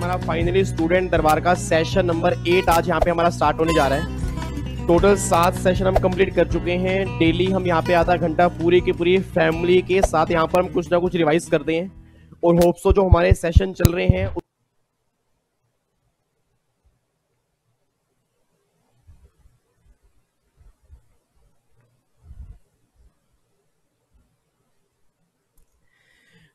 हमारा finally student दरबार का सेशन नंबर 8 आज यहाँ पे हमारा स्टार्ट होने जा रहा है। टोटल 7 सेशन हम कंप्लीट कर चुके हैं। डेली हम यहाँ पे आधा घंटा पूरी की पूरी फैमिली के साथ यहाँ पर हम कुछ ना कुछ रिवाइज करते हैं और होप्सो जो हमारे सेशन चल रहे हैं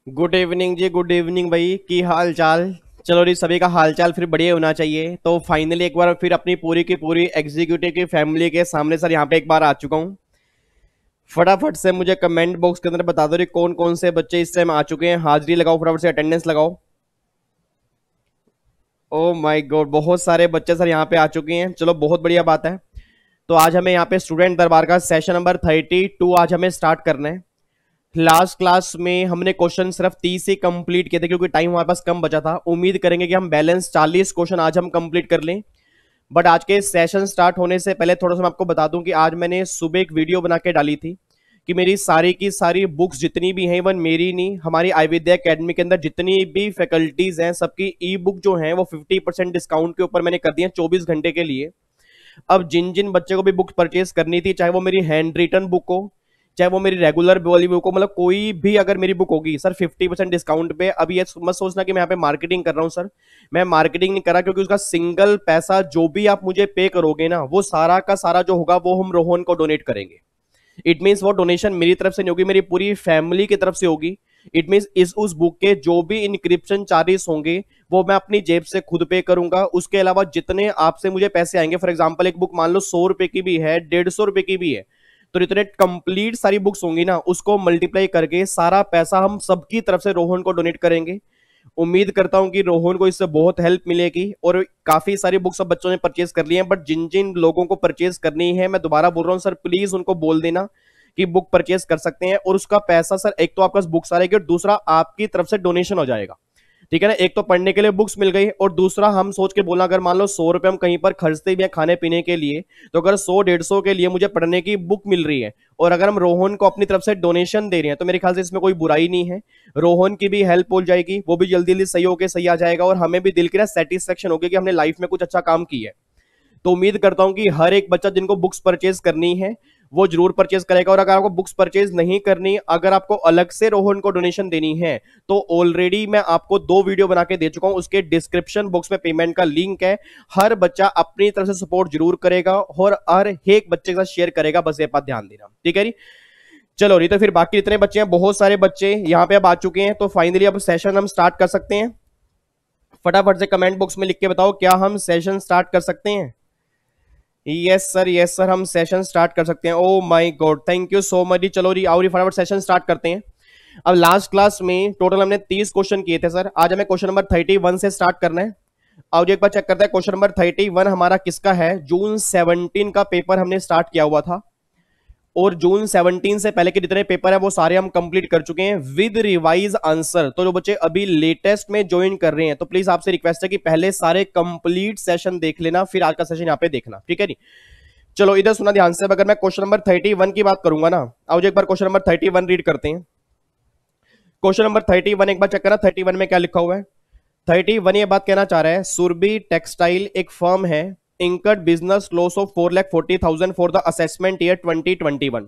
गुड इवनिंग जी, गुड इवनिंग भाई, की हाल चाल। चलो जी, सभी का हालचाल फिर बढ़िया होना चाहिए। तो फाइनली एक बार फिर अपनी पूरी की पूरी एग्जीक्यूटिव की फैमिली के सामने सर यहाँ पे एक बार आ चुका हूँ। फटाफट से मुझे कमेंट बॉक्स के अंदर बता दो कौन कौन से बच्चे इस टाइम आ चुके हैं। हाजिरी लगाओ, फटाफट से अटेंडेंस लगाओ। ओ माय गॉड, बहुत सारे बच्चे सर यहाँ पे आ चुके हैं। चलो बहुत बढ़िया बात है। तो आज हमें यहाँ पे स्टूडेंट दरबार का सेशन नंबर 32 आज हमें स्टार्ट करना है। लास्ट क्लास में हमने क्वेश्चन सिर्फ 30 ही कंप्लीट किए थे क्योंकि टाइम हमारे पास कम बचा था। उम्मीद करेंगे कि हम बैलेंस 40 क्वेश्चन आज हम कंप्लीट कर लें। बट आज के सेशन स्टार्ट होने से पहले थोड़ा सा मैं आपको बता दूं कि आज मैंने सुबह एक वीडियो बना के डाली थी कि मेरी सारी की सारी बुक्स जितनी भी हैं, इवन मेरी नहीं, हमारी आई विद्या अकेडमी के अंदर जितनी भी फैकल्टीज हैं, सबकी ई बुक जो है वो 50% डिस्काउंट के ऊपर मैंने कर दी है 24 घंटे के लिए। अब जिन जिन बच्चे को भी बुक परचेज करनी थी, चाहे वो मेरी हैंड रिटन बुक हो, चाहे वो मेरी रेगुलर वाली बुक हो, मतलब कोई भी अगर मेरी बुक होगी सर 50% डिस्काउंट पे। अब ये मत सोचना कि मैं यहाँ पे मार्केटिंग कर रहा हूँ सर, मैं मार्केटिंग नहीं कर रहा, क्योंकि उसका सिंगल पैसा जो भी आप मुझे पे करोगे ना, वो सारा का सारा जो होगा वो हम रोहन को डोनेट करेंगे। इट मीन्स वो डोनेशन मेरी तरफ से नहीं होगी, मेरी पूरी फैमिली की तरफ से होगी। इट मीन्स उस बुक के जो भी इंक्रिप्शन चार्जेस होंगे वो मैं अपनी जेब से खुद पे करूंगा। उसके अलावा जितने आपसे मुझे पैसे आएंगे, फॉर एग्जांपल एक बुक मान लो 100 रुपए की भी है, 150 रुपए की भी है, तो इतने कंप्लीट सारी बुक्स होंगी ना, उसको मल्टीप्लाई करके सारा पैसा हम सबकी तरफ से रोहन को डोनेट करेंगे। उम्मीद करता हूं कि रोहन को इससे बहुत हेल्प मिलेगी। और काफी सारी बुक्स अब बच्चों ने परचेज कर ली हैं, बट जिन जिन लोगों को परचेज करनी है, मैं दोबारा बोल रहा हूं सर, प्लीज उनको बोल देना कि बुक परचेज कर सकते हैं। और उसका पैसा सर, एक तो आपका बुक्स आ रहेगी और दूसरा आपकी तरफ से डोनेशन हो जाएगा। ठीक है ना, एक तो पढ़ने के लिए बुक्स मिल गई और दूसरा हम सोच के बोलना, अगर मान लो 100 रुपए हम कहीं पर खर्चते भी हैं खाने पीने के लिए, तो अगर 100-150 के लिए मुझे पढ़ने की बुक मिल रही है और अगर हम रोहन को अपनी तरफ से डोनेशन दे रहे हैं, तो मेरे ख्याल से इसमें कोई बुराई नहीं है। रोहन की भी हेल्प हो जाएगी, वो भी जल्दी जल्दी सही होकर सही आ जाएगा और हमें भी दिल की ना सेटिस्फेक्शन होगी कि हमने लाइफ में कुछ अच्छा काम किया है। तो उम्मीद करता हूं कि हर एक बच्चा जिनको बुक्स परचेज करनी है वो जरूर परचेज करेगा। और अगर आपको बुक्स परचेज नहीं करनी, अगर आपको अलग से रोहन को डोनेशन देनी है, तो ऑलरेडी मैं आपको 2 वीडियो बना के दे चुका हूं, उसके डिस्क्रिप्शन बॉक्स में पेमेंट का लिंक है। हर बच्चा अपनी तरफ से सपोर्ट जरूर करेगा और हर एक बच्चे के साथ शेयर करेगा, बस ये बात ध्यान देना, ठीक है जी। चलो नहीं तो फिर बाकी जितने बच्चे हैं, बहुत सारे बच्चे यहाँ पे अब आ चुके हैं, तो फाइनली अब सेशन हम स्टार्ट कर सकते हैं। फटाफट से कमेंट बॉक्स में लिख के बताओ, क्या हम सेशन स्टार्ट कर सकते हैं? यस सर, हम सेशन स्टार्ट कर सकते हैं। ओ my God, thank you so much. चलो जी आओ, फटाफट सेशन स्टार्ट करते हैं। अब लास्ट क्लास में टोटल हमने 30 क्वेश्चन किए थे सर, आज हमें क्वेश्चन नंबर 31 से स्टार्ट करना है। और एक बार चेक करते हैं क्वेश्चन नंबर 31 हमारा किसका है। जून 17 का पेपर हमने स्टार्ट किया हुआ था और जून 17 से पहले के जितने पेपर है वो सारे हम कंप्लीट कर चुके हैं विद रिवाइज आंसर। तो जो बच्चे अभी लेटेस्ट में ज्वाइन कर रहे हैं, तो प्लीज आपसे रिक्वेस्ट है कि पहले सारे कंप्लीट सेशन देख लेना, फिर आज का सेशन यहाँ पे देखना, ठीक है नी। चलो इधर सुना ध्यान से। अगर मैं क्वेश्चन नंबर 31 की बात करूंगा ना, आओ एक बार क्वेश्चन नंबर 31 रीड करते हैं। क्वेश्चन नंबर 31 एक बार चेक करना 31 में क्या लिखा हुआ है। 31 ये बात कहना चाह रहा है, सुरभि टेक्सटाइल एक फर्म है, incurred business loss of 4,40,000 for the assessment year 2021.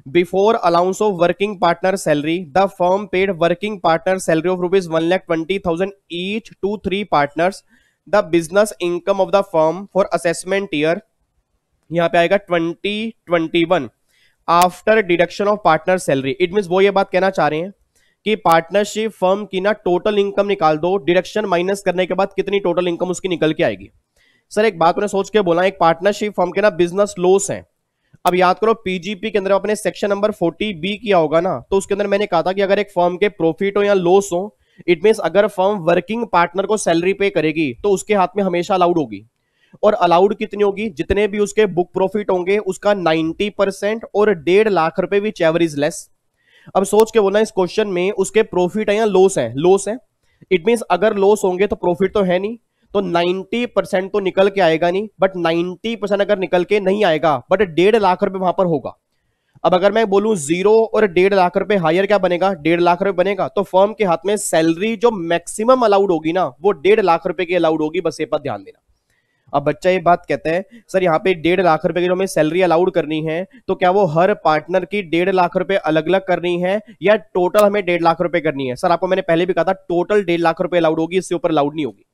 Before allowance of working partner salary, the firm paid working partner salary of rupees 1,20,000 each to 3 partners. The business income of the firm for assessment year, यहाँ पे आएगा 2021 after deduction of partner salary. It means वो ये बात कहना चाह रहे हैं कि पार्टनरशिप फर्म की ना टोटल इनकम निकाल दो, डिडक्शन माइनस करने के बाद कितनी टोटल इनकम उसकी निकल के आएगी। सर एक बात मैंने सोच के बोला, एक पार्टनरशिप फर्म के ना बिजनेस लॉस है। अब याद करो पीजीपी के अंदर अपने सेक्शन नंबर 40B किया होगा ना, तो उसके अंदर मैंने कहा था कि अगर एक फर्म के प्रॉफिट हो या लॉस हो, इट मींस अगर फर्म वर्किंग पार्टनर को सैलरी पे करेगी तो उसके हाथ में हमेशा अलाउड होगी। और अलाउड कितनी होगी? जितने भी उसके बुक प्रॉफिट होंगे उसका 90% और 1.5 लाख रुपए विच एवर इज लेस। अब सोच के बोलना इस क्वेश्चन में उसके प्रॉफिट है या लॉस है? लॉस है। इट मींस अगर लॉस होंगे तो प्रॉफिट तो है नहीं, तो 90% तो निकल के आएगा नहीं, बट 90% अगर निकल के नहीं आएगा बट 1.5 लाख रुपए वहां पर होगा। अब अगर मैं बोलूं 0 और 1.5 लाख रुपए, हायर क्या बनेगा, 1.5 लाख रुपए बनेगा। तो फर्म के हाथ में सैलरी जो मैक्सिमम अलाउड होगी ना, वो 1.5 लाख रुपए की अलाउड होगी, बस ये पर ध्यान देना। अब बच्चा ये बात कहता है सर यहाँ पे 1.5 लाख रुपए की जो हमें सैलरी अलाउड करनी है, तो क्या वो हर पार्टनर की 1.5 लाख रुपए अलग अलग करनी है या टोटल हमें 1.5 लाख रुपए करनी है? सर आपको मैंने पहले भी कहा था टोटल 1.5 लाख रुपए अलाउड होगी, इससे ऊपर अलाउड नहीं होगी।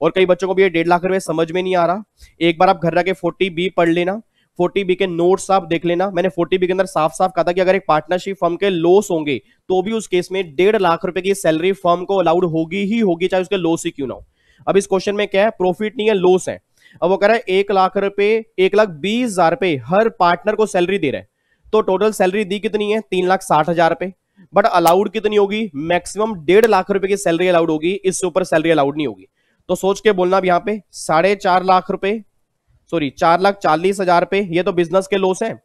और कई बच्चों को भी ये 1.5 लाख रुपए समझ में नहीं आ रहा। एक बार आप घर जाके 40B पढ़ लेना, 40B के नोट्स आप देख लेना। मैंने 40B के अंदर साफ साफ कहा था कि अगर एक पार्टनरशिप फर्म के लॉस होंगे तो भी उस केस में 1.5 लाख रुपए की सैलरी फर्म को अलाउड होगी ही होगी, चाहे उसके लॉस ही क्यों ना हो। अब इस क्वेश्चन में क्या है, प्रॉफिट नहीं है, लॉस है। अब वो कह रहा है 1 लाख रुपए, 1,20,000 रुपए हर पार्टनर को सैलरी दे रहा है। तो टोटल सैलरी दी कितनी है, 3,60,000 रुपए। बट अलाउड कितनी होगी, मैक्सिमम 1.5 लाख रुपए की सैलरी अलाउड होगी, इससे ऊपर सैलरी अलाउड नहीं होगी। तो सोच के बोलना अब यहाँ पे 4.5 लाख रुपए, सॉरी 4,40,000 रुपए, ये तो बिजनेस के लॉस है।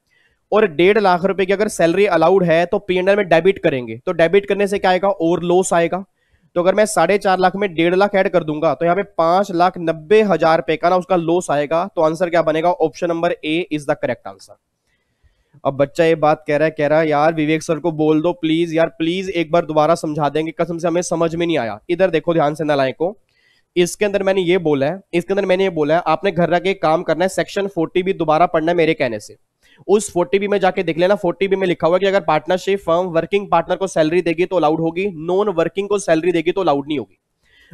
और 1.5 लाख रुपए की अगर सैलरी अलाउड है तो पीएनएल में डेबिट करेंगे, तो डेबिट करने से क्या आएगा, और लॉस आएगा। तो अगर मैं 4.5 लाख में 1.5 लाख ऐड कर दूंगा तो यहाँ पे 5,90,000 रुपए का ना उसका लॉस आएगा। तो आंसर क्या बनेगा, option number A is the correct answer. अब बच्चा ये बात कह रहा है यार विवेक सर को बोल दो प्लीज, यार प्लीज एक बार दोबारा समझा देंगे, कसम से हमें समझ में नहीं आया। इधर देखो ध्यान से नालायक को, इसके अंदर मैंने ये बोला है, आपने घर जाके काम करना है, सेक्शन 40B दोबारा पढ़ना है मेरे कहने से। उस 40B में जाके देख लेना, 40B में लिखा हुआ है कि अगर पार्टनरशिप फर्म वर्किंग पार्टनर को सैलरी देगी तो अलाउड होगी, नॉन वर्किंग को सैलरी देगी तो अलाउड नहीं होगी।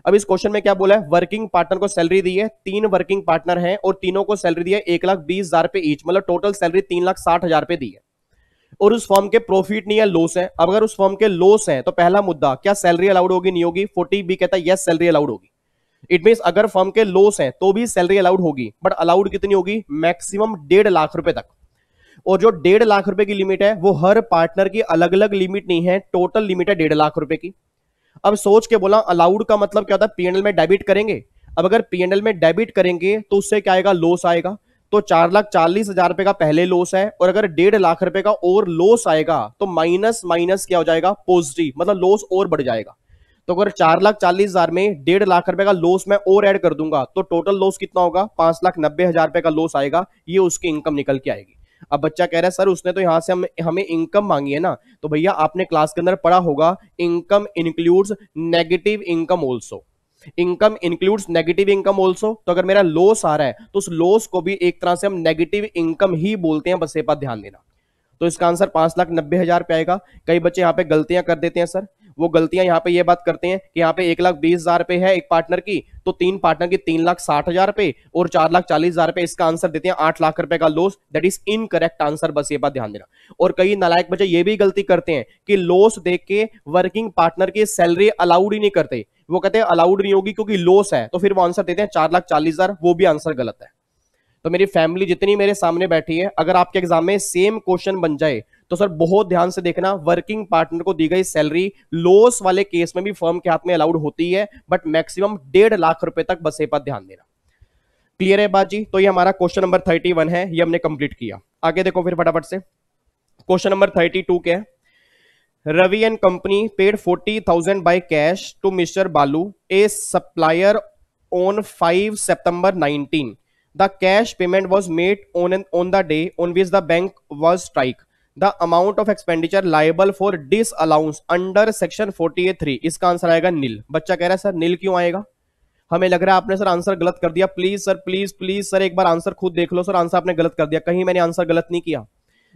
अब इस क्वेश्चन में क्या बोला है, वर्किंग पार्टनर को सैलरी दी है, 3 वर्किंग पार्टनर हैं और तीनों को सैलरी दी है 1,20,000 रुपए ईच, मतलब टोटल सैलरी 3,60,000 रुपए दी है। और उस फर्म के प्रॉफिट नहीं है, लॉस है। अब अगर उस फर्म के लॉस है तो पहला मुद्दा, क्या सैलरी अलाउड होगी, नहीं होगी? 40B कहता है यस सैलरी अलाउड होगी। इट मींस अगर फर्म के लॉस है तो भी सैलरी अलाउड होगी, बट अलाउड कितनी होगी, मैक्सिमम 1.5 लाख रुपए तक। और जो 1.5 लाख रुपए की लिमिट है वो हर पार्टनर की अलग अलग लिमिट नहीं है, टोटल लिमिट है 1.5 लाख रुपए की। अब सोच के बोला अलाउड का मतलब क्या होता है, पीएनएल में डेबिट करेंगे। अब अगर पीएनएल में डेबिट करेंगे तो उससे क्या आएगा, लॉस आएगा। तो 4,40,000 रुपए का पहले लॉस है, और अगर 1.5 लाख रुपए का और लॉस आएगा तो माइनस माइनस क्या हो जाएगा, पॉजिटिव, मतलब लॉस और बढ़ जाएगा। तो अगर 4,40,000 में 1.5 लाख रुपए का लॉस मैं और ऐड कर दूंगा तो टोटल लॉस कितना होगा, 5,90,000 रुपए का लॉस आएगा। ये उसकी इनकम निकल के आएगी। अब बच्चा कह रहा है सर उसने तो यहां से हमें इनकम मांगी है ना, तो भैया आपने क्लास के अंदर पढ़ा होगा income includes negative income also, income includes negative income also. तो अगर मेरा लॉस आ रहा है तो उस लॉस को भी एक तरह से हम नेगेटिव इनकम ही बोलते हैं, बस ये बात ध्यान देना। तो इसका आंसर 5,90,000 पे आएगा। कई बच्चे यहाँ पे गलतियां कर देते हैं सर, वो गलतियां यहाँ पे ये बात करते हैं कि यहाँ पे 1,20,000 रुपए है एक पार्टनर की, तो 3 पार्टनर की 3,60,000 रुपए और 4,40,000 रुपए, इसका आंसर देते हैं 8 लाख रुपए का loss. That is incorrect answer, बस ये बात ध्यान देना। और कई नालायक बच्चे ये भी गलती करते हैं कि लॉस देख के वर्किंग पार्टनर की सैलरी अलाउड ही नहीं करते, वो कहते हैं अलाउड नहीं होगी क्योंकि लॉस है, तो फिर वो आंसर देते हैं 4,40,000, वो भी आंसर गलत है। तो मेरी फैमिली जितनी मेरे सामने बैठी है, अगर आपके एग्जाम में सेम क्वेश्चन बन जाए तो सर बहुत ध्यान से देखना, वर्किंग पार्टनर को दी गई सैलरी लॉस वाले केस में भी फर्म के हाथ में अलाउड होती है, बट मैक्सिमम 1.5 लाख रुपए तक, बस ये बात ध्यान देना। क्लियर है बात जी? तो ये हमारा क्वेश्चन नंबर 31 है, ये हमने कंप्लीट किया। आगे देखो फिर फटाफट से, क्वेश्चन नंबर 32 क्या है, Ravi and company paid 40,000 by cash to mister Balu a supplier on 5 September 19. The cash payment was made on the day on which the bank was strike. The amount of expenditure liable for disallowance under section 48(3). इसका answer आएगा नील। बच्चा कह रहा है sir नील क्यों आएगा, हमें लग रहा है आपने सर आंसर गलत कर दिया। Please sir, please please sir एक बार आंसर खुद देख लो सर, आंसर आपने गलत कर दिया। कहीं मैंने आंसर गलत नहीं किया।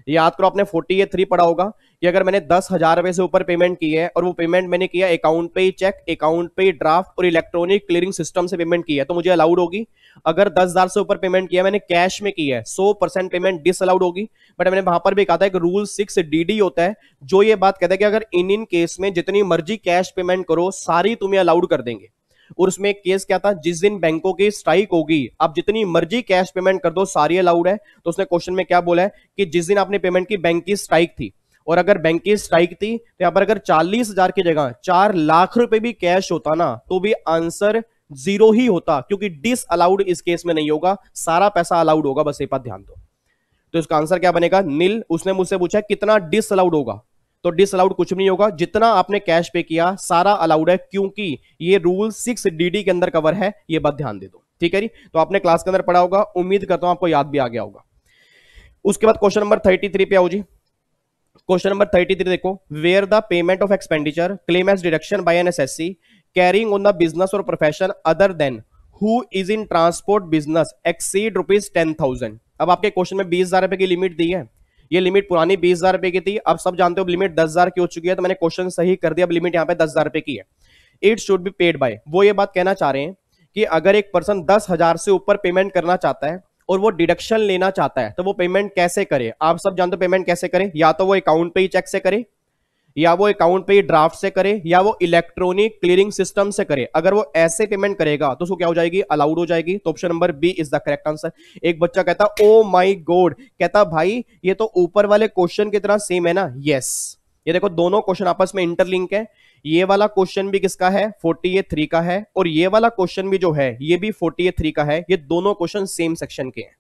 याद करो आपने 48(3) पढ़ा होगा कि अगर मैंने 10,000 रुपए से ऊपर पेमेंट की है और वो पेमेंट मैंने किया अकाउंट पे ही चेक, अकाउंट पे ही ड्राफ्ट और इलेक्ट्रॉनिक क्लियरिंग सिस्टम से पेमेंट की है तो मुझे अलाउड होगी। अगर 10,000 से ऊपर पेमेंट किया मैंने कैश में की है, 100% पेमेंट डिसअलाउड होगी। बट मैंने वहां पर भी कहा था एक रूल 6DD होता है जो ये बात कहता है कि अगर इन केस में जितनी मर्जी कैश पेमेंट करो सारी तुम्हें अलाउड कर देंगे। और उसमें एक केस क्या था, जिस दिन बैंकों की स्ट्राइक होगी आप जितनी मर्जी कैश पेमेंट कर दो सारी अलाउड है। तो उसने क्वेश्चन में क्या बोला है कि जिस दिन आपने पेमेंट की बैंक की स्ट्राइक थी, और अगर बैंक की स्ट्राइक थी तो यहां पर अगर 40,000 की जगह 4 लाख रुपए भी कैश होता ना तो भी आंसर 0 ही होता, क्योंकि डिस अलाउड इस केस में नहीं होगा, सारा पैसा अलाउड होगा, बस ये बात ध्यान दो। तो इसका आंसर क्या बनेगा, नील। उसने मुझसे पूछा कितना डिस अलाउड होगा, तो डिसअलाउड कुछ भी नहीं होगा, जितना आपने कैश पे किया सारा अलाउड है, क्योंकि ये रूल 6DD के अंदर कवर है, ये बात ध्यान दे दो। ठीक है जी, तो आपने क्लास के अंदर पढ़ा होगा, उम्मीद करता हूं आपको याद भी आ गया होगा। उसके बाद क्वेश्चन नंबर 33 पे आओ जी। क्वेश्चन नंबर 33 देखो, where the payment of expenditure claim as deduction by an SSC carrying on the business और profession other than who is in transport business exceed ₹10,000। अब आपके क्वेश्चन में 20,000 रुपए की लिमिट दी है। ये लिमिट पुरानी 20,000 रुपए की थी, अब सब जानते हो लिमिट 10,000 की हो चुकी है, तो मैंने क्वेश्चन सही कर दिया। अब लिमिट यहाँ पे 10,000 रुपए की है। It should be paid by, वो ये बात कहना चाह रहे हैं कि अगर एक पर्सन 10,000 से ऊपर पेमेंट करना चाहता है और वो डिडक्शन लेना चाहता है तो वो पेमेंट कैसे करे? आप सब जानते हो पेमेंट कैसे करे, या तो वो अकाउंट पे ही चेक से करे, या वो अकाउंट पे ही ड्राफ्ट से करे, या वो इलेक्ट्रॉनिक क्लियरिंग सिस्टम से करे। अगर वो ऐसे पेमेंट करेगा तो उसको क्या हो जाएगी? अलाउड हो जाएगी। तो option number B is the correct answer. एक बच्चा कहता ओ माय गॉड, कहता भाई ये तो ऊपर वाले क्वेश्चन की तरह सेम है ना। यस, ये देखो दोनों क्वेश्चन आपस में इंटरलिंक है। ये वाला क्वेश्चन भी किसका है? 48(3) का है, और ये वाला क्वेश्चन भी जो है ये भी 48(3) का है। ये दोनों क्वेश्चन सेम सेक्शन के हैं।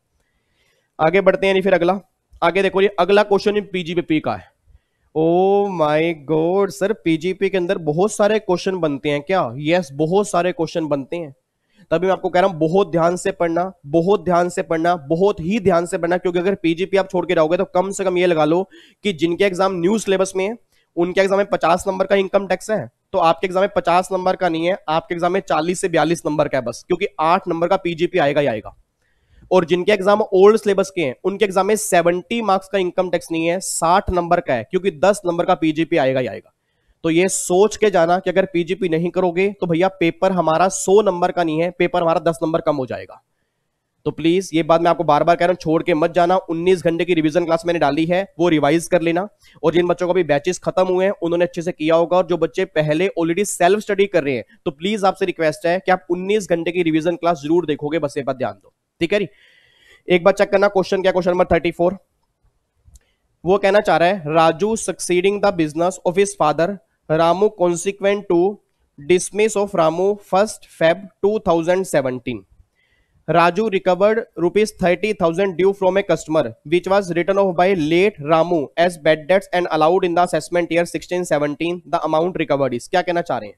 आगे बढ़ते हैं। फिर अगला, आगे देखो, ये अगला क्वेश्चन पीजीपी का है। Oh my god sir, PGP के अंदर बहुत सारे क्वेश्चन बनते हैं क्या? यस, बहुत सारे क्वेश्चन बनते हैं। तभी मैं आपको कह रहा हूं बहुत ध्यान से पढ़ना, बहुत ध्यान से पढ़ना, बहुत ही ध्यान से पढ़ना, क्योंकि अगर पीजीपी आप छोड़ के रहोगे तो कम से कम ये लगा लो कि जिनके एग्जाम न्यू सिलेबस में है उनके एग्जाम में 50 नंबर का इनकम टैक्स है, तो आपके एग्जाम में 50 नंबर का नहीं है, आपके एग्जाम में 40 से 42 नंबर का है बस, क्योंकि 8 नंबर का पीजीपी आएगा ही आएगा। और जिनके एग्जाम ओल्ड सिलेबस के हैं उनके एग्जाम में 70 मार्क्स का इनकम टैक्स नहीं है, 60 नंबर का है, क्योंकि 10 नंबर का पीजीपी आएगा ही आएगा। तो ये सोच के जाना कि अगर पीजीपी नहीं करोगे तो भैया पेपर हमारा 100 नंबर का नहीं है, पेपर हमारा 10 नंबर कम हो जाएगा। तो प्लीज ये बात मैं आपको बार बार कह रहा हूं, छोड़ के मत जाना। 19 घंटे की रिवीजन क्लास मैंने डाली है, वो रिवाइज कर लेना। और जिन बच्चों को भी बैचेस खत्म हुए हैं उन्होंने अच्छे से किया होगा, और जो बच्चे पहले ऑलरेडी सेल्फ स्टडी कर रहे हैं तो प्लीज आपसे रिक्वेस्ट है कि आप 19 घंटे की रिवीजन क्लास जरूर देखोगे, बस ये बात ध्यान दो, ठीक है। एक बार चेक करना क्वेश्चन क्या, क्वेश्चन नंबर 34। वो कहना चाह रहा है Raju succeeding the business of his father Ramu consequent to dismiss of Ramu 1 Feb 2017। Raju recovered ₹30,000 due from a customer which was written off by late Ramu as bad debts and allowed in the assessment year 16-17. The amount recovered is, क्या कहना चाह रहे हैं?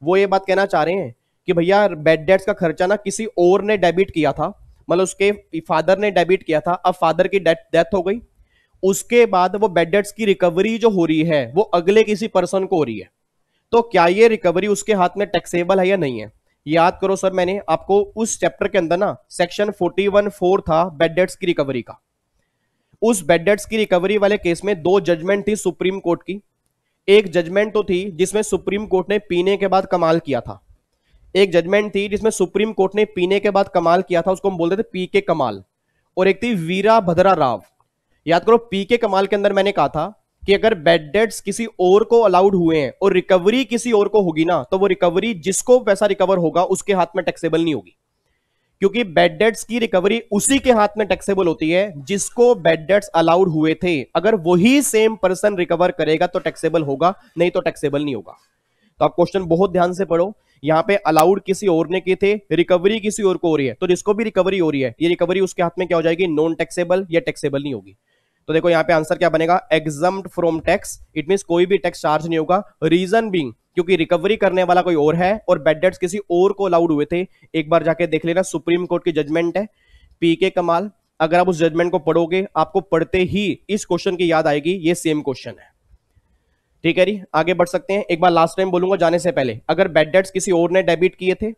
वो ये बात कहना चाह रहे हैं कि भैया बैड डेट्स का खर्चा ना किसी और ने डेबिट किया था, मतलब उसके फादर ने डेबिट किया था, अब फादर की डेथ हो गई, उसके बाद वो बैड डेट्स की रिकवरी जो हो रही है वो अगले किसी पर्सन को हो रही है, तो क्या ये रिकवरी उसके हाथ में टैक्सेबल है या नहीं है? याद करो सर, मैंने आपको उस चैप्टर के अंदर ना सेक्शन 41(4) था बैड डेट्स की रिकवरी का। उस बैड डेट्स की रिकवरी वाले केस में 2 जजमेंट थी सुप्रीम कोर्ट की। एक जजमेंट तो थी जिसमें सुप्रीम कोर्ट ने पीने के बाद कमाल किया था, एक जजमेंट थी जिसमें सुप्रीम कोर्ट ने पीने के बाद कमाल किया था, उसको हम बोलते थे पी के कमाल, और एक थी वीरा भद्रा राव। याद करो, पी के कमाल के अंदर मैंने कहा था कि अगर बैड डेट्स किसी और को अलाउड हुए हैं और रिकवरी किसी और को होगी ना, तो वो रिकवरी जिसको पैसा रिकवर होगा उसके हाथ में टैक्सेबल नहीं होगी, क्योंकि बैड डेट्स की रिकवरी उसी के हाथ में टैक्सेबल होती है जिसको बैड डेट्स अलाउड हुए थे। अगर वही सेम पर्सन रिकवर करेगा तो टैक्सेबल होगा, नहीं तो टैक्सेबल नहीं होगा। तो आप क्वेश्चन बहुत ध्यान से पढ़ो। यहां पे अलाउड किसी और ने किए थे, रिकवरी किसी और को हो रही है, तो जिसको भी रिकवरी हो रही है ये रिकवरी उसके हाथ में क्या हो जाएगी? नॉन टैक्सेबल या टैक्सेबल नहीं होगी। तो देखो यहाँ पे आंसर क्या बनेगा? Exempt from tax. It means कोई भी टैक्स चार्ज नहीं होगा। रीजन बीइंग क्योंकि रिकवरी करने वाला कोई और है और बैड डेट्स किसी और को अलाउड हुए थे। एक बार जाके देख लेना, सुप्रीम कोर्ट की जजमेंट है पी के कमाल। अगर आप उस जजमेंट को पढ़ोगे आपको पढ़ते ही इस क्वेश्चन की याद आएगी, ये सेम क्वेश्चन है, ठीक है जी। आगे बढ़ सकते हैं। एक बार लास्ट टाइम बोलूंगा जाने से पहले, अगर बैड डेट्स किसी और ने डेबिट किए थे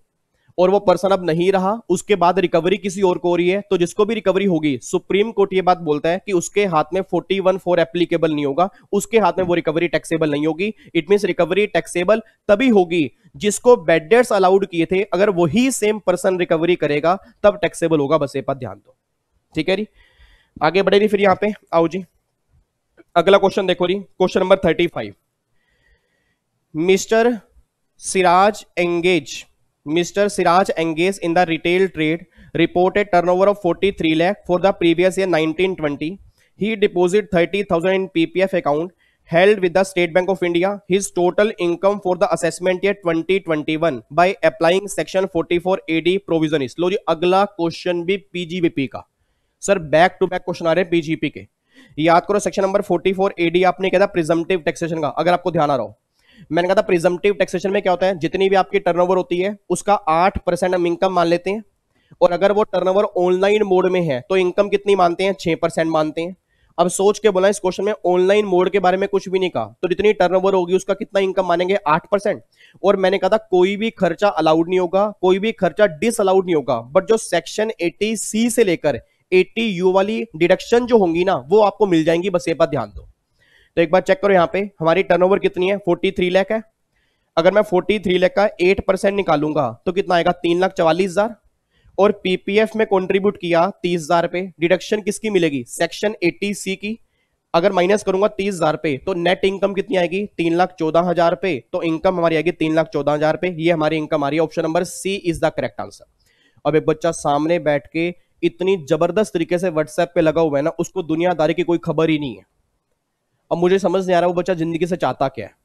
और वो पर्सन अब नहीं रहा, उसके बाद रिकवरी किसी और को हो रही है, तो जिसको भी रिकवरी होगी सुप्रीम कोर्ट ये बात बोलता है कि उसके हाथ में 41(4) एप्लीकेबल नहीं होगा, उसके हाथ में वो रिकवरी टैक्सेबल नहीं होगी। इट मींस रिकवरी टैक्सेबल तभी होगी जिसको बैड डेट्स अलाउड किए थे, अगर वही सेम पर्सन रिकवरी करेगा तब टैक्सेबल होगा। बस ये बात ध्यान दो, ठीक है जी। आगे बढ़े जी, फिर यहां पे आओ जी, अगला क्वेश्चन देखो जी, question number 35। Mister Siraj engaged in the retail trade reported turnover of 43 lakh for the previous year 1920. He deposited 30,000 in PPF account held with the State Bank of India. His total income for the assessment year 2021 by applying section 44 AD provision is। लो जी, अगला question भी PGBP का। Sir back to back question आ रहे हैं PGP के। याद करो सेक्शन नंबर 44 AD आपने कहा था प्रिजम्पटिव टैक्सेशन का, अगर आपको ध्यान आ रहा हो। मैंने कहा था प्रिजम्पटिव टैक्सेशन में क्या होता है, जितनी भी आपकी टर्नओवर होती है उसका 8% हम इनकम मान लेते हैं, और अगर वो टर्नओवर ऑनलाइन मोड में है तो इनकम कितनी मानते हैं? 6% मानते हैं। अब सोच के बोला, इस क्वेश्चन में ऑनलाइन मोड के बारे में कुछ भी नहीं कहा, तो जितनी टर्नओवर होगी उसका कितना इनकम मानेंगे, 8%। और मैंने कहा था कोई भी खर्चा अलाउड नहीं होगा, कोई भी खर्चा डिस अलाउड नहीं होगा, बट जो सेक्शन 80C से लेकर 80U वाली डिडक्शन जो होंगी ना, वो आपको मिल जाएंगी, बस ये बात ध्यान दो। तो एक बार चेक करो, यहाँ पे हमारी टर्नओवर कितनी है, 43 लाख है। अगर मैं 43 लाख का 8% निकालूंगा तो कितना आएगा, 3,44,000। और पीपीएफ में कंट्रीब्यूट किया 30,000 पे, डिडक्शन किसकी मिलेगी, सेक्शन 80C की। अगर माइनस करूंगा 30,000 पे तो नेट इनकम कितनी आएगी, 3,14,000 पे। तो इनकम हमारी आएगी 3,14,000 पे, ये हमारी इनकम आ रही है। Option number C is the correct answer. अब एक बच्चा सामने बैठ के इतनी जबरदस्त तरीके से व्हाट्सएप पे लगा हुआ है ना, उसको दुनियादारी की कोई खबर ही नहीं है। अब मुझे समझ नहीं आ रहा वो बच्चा जिंदगी से चाहता क्या है।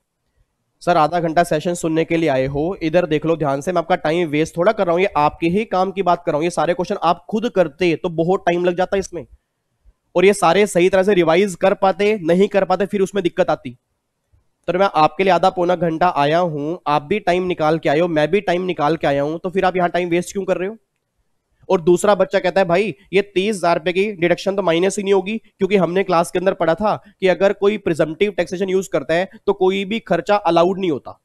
सर आधा घंटा सेशन सुनने के लिए आए हो, इधर देख लो ध्यान से, मैं आपका टाइम वेस्ट थोड़ा कर रहा हूं, ये आपके ही काम की बात कर रहा हूं। ये सारे क्वेश्चन आप खुद करते तो बहुत टाइम लग जाता इसमें, और ये सारे सही तरह से रिवाइज कर पाते, नहीं कर पाते फिर उसमें दिक्कत आती। तो मैं आपके लिए आधा पौना घंटा आया हूं, आप भी टाइम निकाल के आए हो, मैं भी टाइम निकाल के आया हूं, तो फिर आप यहां टाइम वेस्ट क्यों कर रहे हो। और दूसरा बच्चा कहता है भाई ये 30,000 रुपए की डिडक्शन तो माइनस ही नहीं होगी, क्योंकि हमने क्लास के अंदर पढ़ा था कि अगर कोई प्रिजम्पटिव टैक्सेशन यूज करता है तो कोई भी खर्चा अलाउड नहीं होता।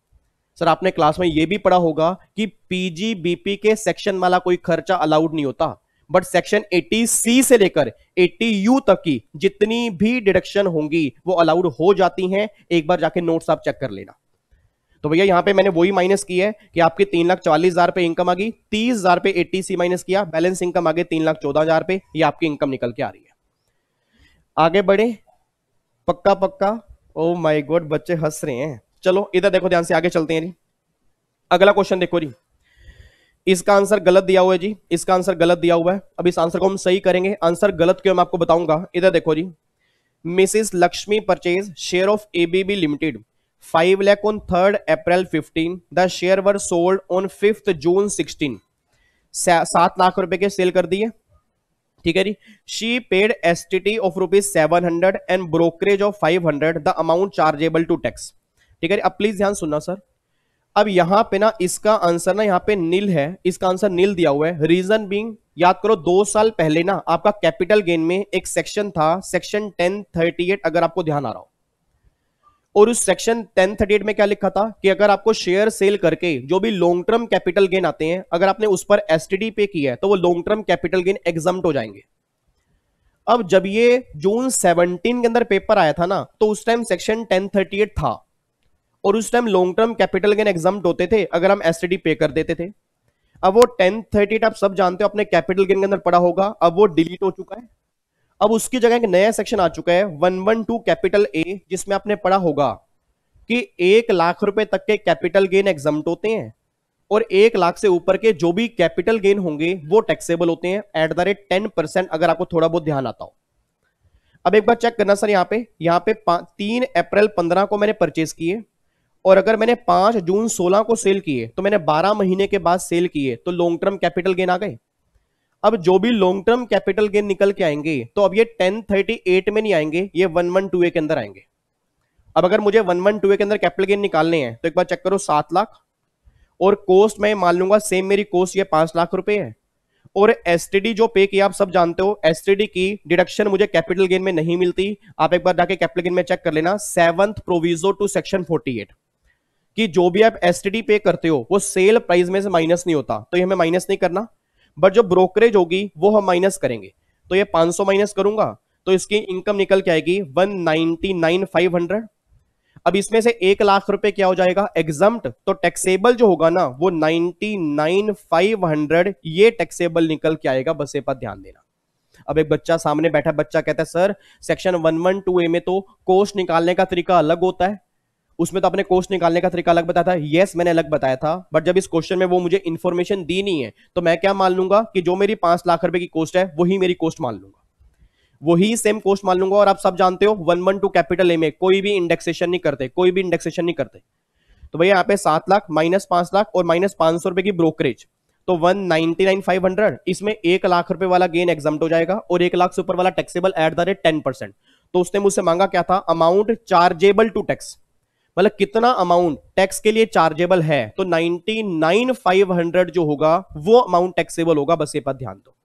सर आपने क्लास में यह भी पढ़ा होगा कि पीजीबीपी के सेक्शन वाला कोई खर्चा अलाउड नहीं होता, बट सेक्शन 80C से लेकर 80U तक की जितनी भी डिडक्शन होंगी वो अलाउड हो जाती हैं। एक बार जाके नोट्स आप चेक कर लेना। तो भैया यहां पे मैंने वही माइनस की है कि आपकी 3,40,000 पे इनकम आ गई, 30,000 पे 80C माइनस किया, बैलेंस इनकम आ गई 3,14,000 पे, ये आपकी इनकम निकल के आ रही है। आगे बढ़े, पक्का पक्का। ओ माय गॉड बच्चे हंस रहे हैं। चलो इधर देखो ध्यान से, आगे चलते हैं जी। अगला क्वेश्चन देखो जी, इसका आंसर गलत दिया हुआ है जी, इसका आंसर गलत दिया हुआ है। अब इस आंसर को हम सही करेंगे, आंसर गलत क्यों मैं आपको बताऊंगा। इधर देखो जी, missus Lakshmi purchase share of ABB limited 5 lakh on 3rd April 15, the share were sold on 5th June 16। 7 lakh रुपए के सेल कर दिए, ठीक है जी। She paid STT of ₹700 and brokerage of 500, the amount chargeable to tax. ठीक है, अब प्लीज ध्यान सुनना सर। अब यहां पे ना इसका आंसर ना यहाँ पे नील है, इसका आंसर नील दिया हुआ है। रीजन बीइंग, याद करो 2 साल पहले ना आपका कैपिटल गेन में एक सेक्शन था, सेक्शन 1038, अगर आपको ध्यान आ रहा हो। और उस सेक्शन 1038 में क्या लिखा था कि अगर आपको शेयर सेल करके जो भी लॉन्ग टर्म कैपिटल गेन आते हैं, अगर आपने उस पर एसटीडी पे किया है तो वो long term capital gain exempt हो जाएंगे। अब जब ये जून 17 के अंदर पेपर आया था ना, तो उस टाइम सेक्शन 1038 था, और उस time long term capital gain exempt होते थे अगर हम एसटीडी पे कर देते थे। अब वो 1038 आप सब जानते हो, अपने कैपिटल गेन के अंदर पड़ा होगा, अब वो डिलीट हो चुका है। अब उसकी जगह एक नया सेक्शन आ चुका है 112 कैपिटल ए, जिसमें आपने पढ़ा होगा कि 1 लाख रुपए तक के कैपिटल गेन एग्जम्प्ट होते हैं, और 1 लाख से ऊपर के जो भी कैपिटल गेन होंगे वो टैक्सेबल होते हैं एट द रेट 10%, अगर आपको थोड़ा बहुत ध्यान आता हो। अब एक बार चेक करना सर, यहाँ पे 3 अप्रैल 15 को मैंने परचेज किए, और अगर मैंने 5 जून 16 को सेल किए, तो मैंने 12 महीने के बाद सेल किए, तो लॉन्ग टर्म कैपिटल गेन आ गए। अब जो भी लॉन्ग टर्म कैपिटल गेन निकल के आएंगे, तो अब ये 1038 में नहीं आएंगे, ये 1128 के अंदर आएंगे। अब अगर मुझे 1128 के अंदर कैपिटल गेन निकालने हैं, तो एक बार चेक करो, 7 लाख, और कोस्ट मैं मान लूंगा सेम, मेरी कोस्ट ये 5 लाख रुपए है। और एसटीडी जो पे किया आप सब जानते हो, एसटीडी की डिडक्शन मुझे कैपिटल गेन में नहीं मिलती। आप एक बार जाके कैपिटल गेन में चेक कर लेना, 7th प्रोविजो टू सेक्शन 48, कि जो भी आप एसटीडी पे करते हो वो सेल प्राइस में से माइनस नहीं होता, तो ये हमें माइनस नहीं करना। बट जो ब्रोकरेज होगी वो हम माइनस करेंगे, तो ये 500 माइनस करूंगा तो इसकी इनकम निकल के आएगी 199,500। अब इसमें से 1 लाख रुपए क्या हो जाएगा, एग्जम्प्ट, तो टैक्सेबल जो होगा ना वो 99,500, ये टैक्सेबल निकल के आएगा, बस ये पर ध्यान देना। अब एक बच्चा सामने बैठा, बच्चा कहता है सर सेक्शन 112A में तो कोस्ट निकालने का तरीका अलग होता है, उसमें तो आपने कोस्ट निकालने का तरीका अलग बताया था। यस मैंने अलग बताया था, बट जब इस क्वेश्चन में वो मुझे इंफॉर्मेशन दी नहीं है, तो मैं क्या मान लूंगा कि जो मेरी 5 लाख रुपए की कोस्ट है वही मेरी कोस्ट मान लूंगा, वही सेम कोस्ट मान लूंगा। और आप सब जानते हो 112 कैपिटल ए में कोई भी इंडेक्सेशन नहीं करते, कोई भी इंडेक्सेशन नहीं करते। तो भैया यहाँ पे 7 लाख माइनस 5 लाख और माइनस 500 रुपए की ब्रोकरेज, तो 199,500, इसमें 1 लाख रुपए वाला गेन एग्जम्प्ट हो जाएगा, और 1 लाख से ऊपर वाला टैक्सेबल एट द रेट 10%। तो उसने मुझसे मांगा क्या था, अमाउंट चार्जेबल टू टैक्स, मतलब कितना अमाउंट टैक्स के लिए चार्जेबल है, तो 99,500 जो होगा वो अमाउंट टैक्सेबल होगा, बस ये पर ध्यान दो।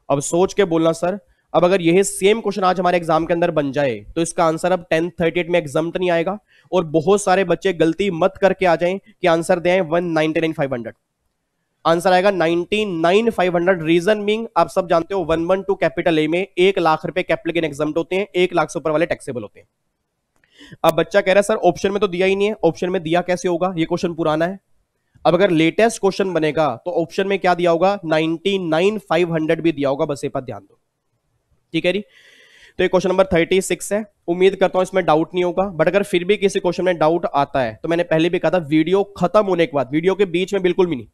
अब सोच के बोलना सर, अब अगर यही सेम क्वेश्चन आज हमारे एग्जाम के अंदर बन जाए तो इसका आंसर अब 1038 में एग्जाम्प्ट नहीं आएगा, और बहुत सारे बच्चे गलती मत करके आ जाएं कि आंसर दें 199,500, आंसर आएगा 99,500। रीजन बीइंग आप सब जानते हो 112 कैपिटल ए में 1 लाख रुपए कैपिटल गेन एग्जाम्प्ट होते हैं, 1 लाख से ऊपर वाले टैक्सेबल होते हैं। अब बच्चा कह रहा है सर ऑप्शन में तो दिया ही नहीं है, ऑप्शन में दिया कैसे होगा, ये क्वेश्चन पुराना है। अब अगर लेटेस्ट क्वेश्चन बनेगा तो ऑप्शन में क्या दिया होगा, 99,500 भी दिया होगा, बस ये पर ध्यान दो, ठीक है जी। तो ये क्वेश्चन नंबर 36 है। उम्मीद करता हूं इसमें डाउट नहीं होगा, बट अगर फिर भी किसी क्वेश्चन में डाउट आता है तो मैंने पहले भी कहा था वीडियो खत्म होने के बाद, वीडियो के बीच में बिल्कुल भी नहीं,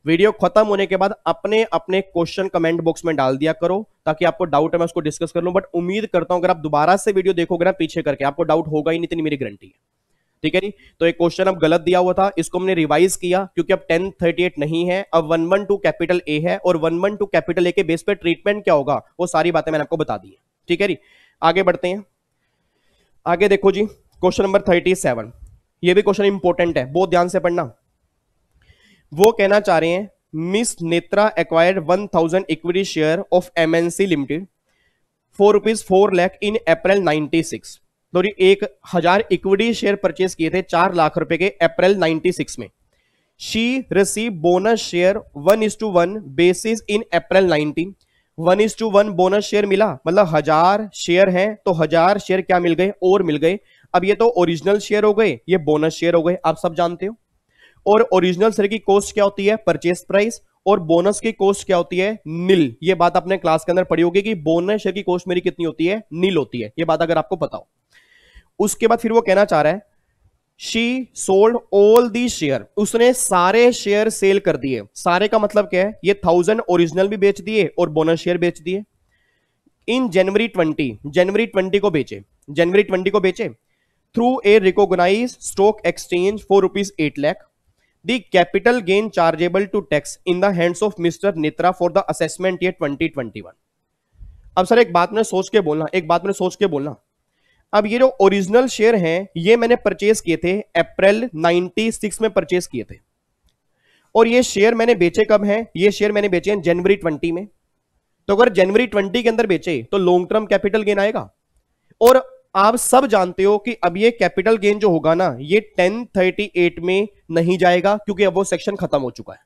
वीडियो खत्म होने के बाद अपने अपने क्वेश्चन कमेंट बॉक्स में डाल दिया करो, ताकि आपको डाउट है मैं उसको डिस्कस कर लूं। बट उम्मीद करता हूं अगर आप दोबारा से वीडियो देखोगे ना पीछे करके, आपको डाउट होगा ही नहीं, इतनी मेरी गारंटी है, ठीक है जी। तो एक क्वेश्चन अब गलत दिया हुआ था, इसको हमने रिवाइज किया क्योंकि अब 1038 नहीं है, अब 112 कैपिटल ए है, और 112 कैपिटल ए के बेस पे ट्रीटमेंट क्या होगा वो सारी बातें मैंने आपको बता दी है, ठीक है जी। आगे बढ़ते हैं, आगे देखो जी क्वेश्चन नंबर 37, ये भी क्वेश्चन इंपॉर्टेंट है, बहुत ध्यान से पढ़ना। वो कहना चाह रहे हैं miss Netra acquired 1000 equity share of MNC limited for ₹4 lakh in April 96। तो 1000 इक्विटी शेयर परचेस किए थे 4 लाख रुपए के अप्रैल 96 में। She receive bonus share 1:1 basis in April 19। 1:1 bonus share मिला, मतलब 1000 शेयर हैं तो 1000 शेयर क्या मिल गए, और मिल गए। अब ये तो ओरिजिनल शेयर हो गए, ये बोनस शेयर हो गए, आप सब जानते हो। और ओरिजिनल शेयर की कॉस्ट क्या होती है, परचेस प्राइस, और बोनस की कॉस्ट क्या होती है, नील। ये बात आपने क्लास के अंदर पढ़ी होगी कि बोनस शेयर की कॉस्ट मेरी कितनी होती है, नील होती है, ये बात अगर आपको पता हो। उसके बाद फिर वो कहना चाह रहा है she sold all the share, उसने सारे शेयर सेल कर दिए। सारे का मतलब क्या है, ये 1000 ओरिजिनल भी बेच दिए और बोनस शेयर बेच दिए। इन जनवरी 20 को बेचे, जनवरी 20 को बेचे through a recognise stock exchange for ₹8 lakh. The capital gain chargeable to tax in the hands of mister Netra for the assessment year 2021। अब सर एक बात मैंने सोच के बोलना, एक बात मैंने सोच के बोलना। अब ये जो ओरिजिनल शेयर हैं ये मैंने परचेस किए थे अप्रैल 96 में परचेस किए थे, और ये शेयर मैंने बेचे कब हैं, ये शेयर मैंने बेचे हैं जनवरी 20 में। तो अगर जनवरी 20 के अंदर बेचे तो लॉन्ग टर्म कैपिटल गेन आएगा। और आप सब जानते हो कि अब ये कैपिटल गेन जो होगा ना, ये 1038 में नहीं जाएगा क्योंकि अब वो सेक्शन खत्म हो चुका है।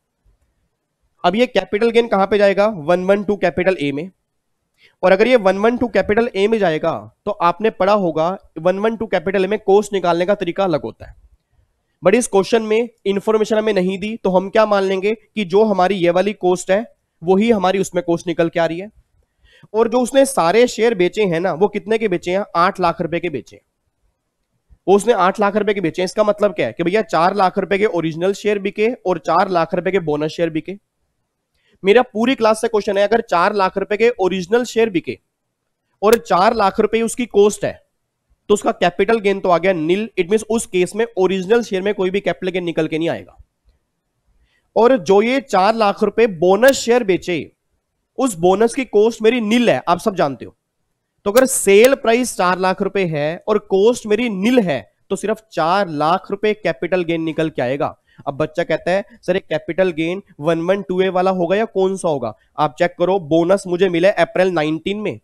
अब ये कैपिटल गेन कहां पे जाएगा, 112 कैपिटल ए में। और अगर ये 112 कैपिटल ए में जाएगा तो आपने पढ़ा होगा 112 कैपिटल ए में कॉस्ट निकालने का तरीका अलग होता है, बट इस क्वेश्चन में इंफॉर्मेशन हमें नहीं दी, तो हम क्या मान लेंगे कि जो हमारी ये वाली कॉस्ट है वही हमारी उसमें कॉस्ट निकल के आ रही है। और जो उसने सारे शेयर बेचे हैं ना, वो कितने के बेचे हैं, 8 लाख रुपए के बेचे। उसने 8 लाख रुपए के बेचे। इसका मतलब क्या है कि भैया 4 लाख रुपए के ओरिजिनल शेयर बिके और 4 लाख रुपए के बोनस शेयर बिके। मेरा पूरी क्लास से क्वेश्चन है, अगर 4 लाख रुपए के ओरिजिनल शेयर बिके और 4 लाख रुपए उसकी कॉस्ट है तो उसका कैपिटल गेन तो आ गया नील। इट मींस उस केस में ओरिजिनल शेयर में कोई भी कैपिटल गेन निकल के नहीं आएगा। और जो ये 4 लाख रुपए बोनस शेयर बेचे, उस बोनस की कॉस्ट मेरी नील है, आप सब जानते हो। तो अगर सेल प्राइस 4 लाख रुपए है और कॉस्ट मेरी नील है तो सिर्फ 4 लाख रुपए कैपिटल गेन निकल के आएगा। अब बच्चा कहता है सर एक कैपिटल गेन 112A वाला होगा या कौन सा होगा। आप चेक करो, बोनस मुझे मिला अप्रैल 19 में।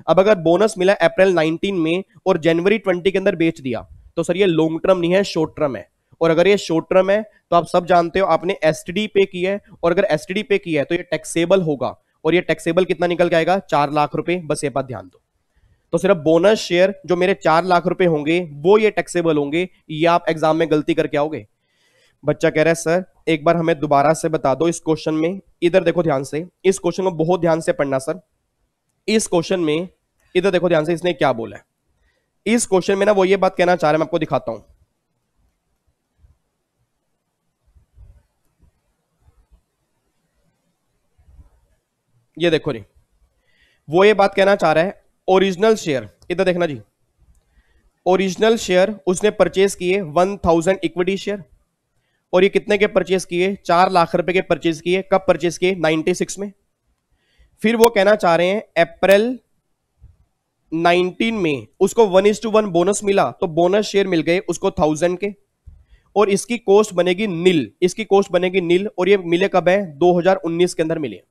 अब अगर बोनस मिला अप्रैल 19 में और जनवरी 20 के अंदर बेच दिया तो सर ये लॉन्ग टर्म नहीं है, शॉर्ट टर्म है। और अगर ये शॉर्ट टर्म है तो आप सब जानते हो आपने एसटीडी पे किया है, और अगर एसटीडी पे किया है तो ये टैक्सेबल होगा। और ये टैक्सेबल कितना निकल के आएगा, 4 लाख रुपए। बस ये बात ध्यान दो। तो सिर्फ बोनस शेयर जो मेरे 4 लाख रुपए होंगे वो ये टैक्सेबल होंगे, या आप एग्जाम में गलती करके आओगे। बच्चा कह रहा है सर एक बार हमें दोबारा से बता दो इस क्वेश्चन में। इधर देखो ध्यान से, इस क्वेश्चन को बहुत ध्यान से पढ़ना सर। इस क्वेश्चन में इधर देखो ध्यान से, इसने क्या बोला है। इस क्वेश्चन में ना वो ये बात कहना चाह रहा है, मैं आपको दिखाता हूं। ये देखो जी, वो ये बात कहना चाह रहा है ओरिजिनल शेयर, इधर देखना जी। ओरिजिनल शेयर उसने परचेस किए 1000 इक्विटी शेयर, और ये कितने के परचेस किए, 4 लाख रुपए के परचेस किए। कब परचेस किए, 96 में। फिर वो कहना चाह रहे हैं अप्रैल 19 में उसको 1:1 बोनस मिला, तो बोनस शेयर मिल गए उसको 1000 के, और इसकी कॉस्ट बनेगी नील, इसकी कॉस्ट बनेगी नील। और ये मिले कब है, 2019 के अंदर मिले।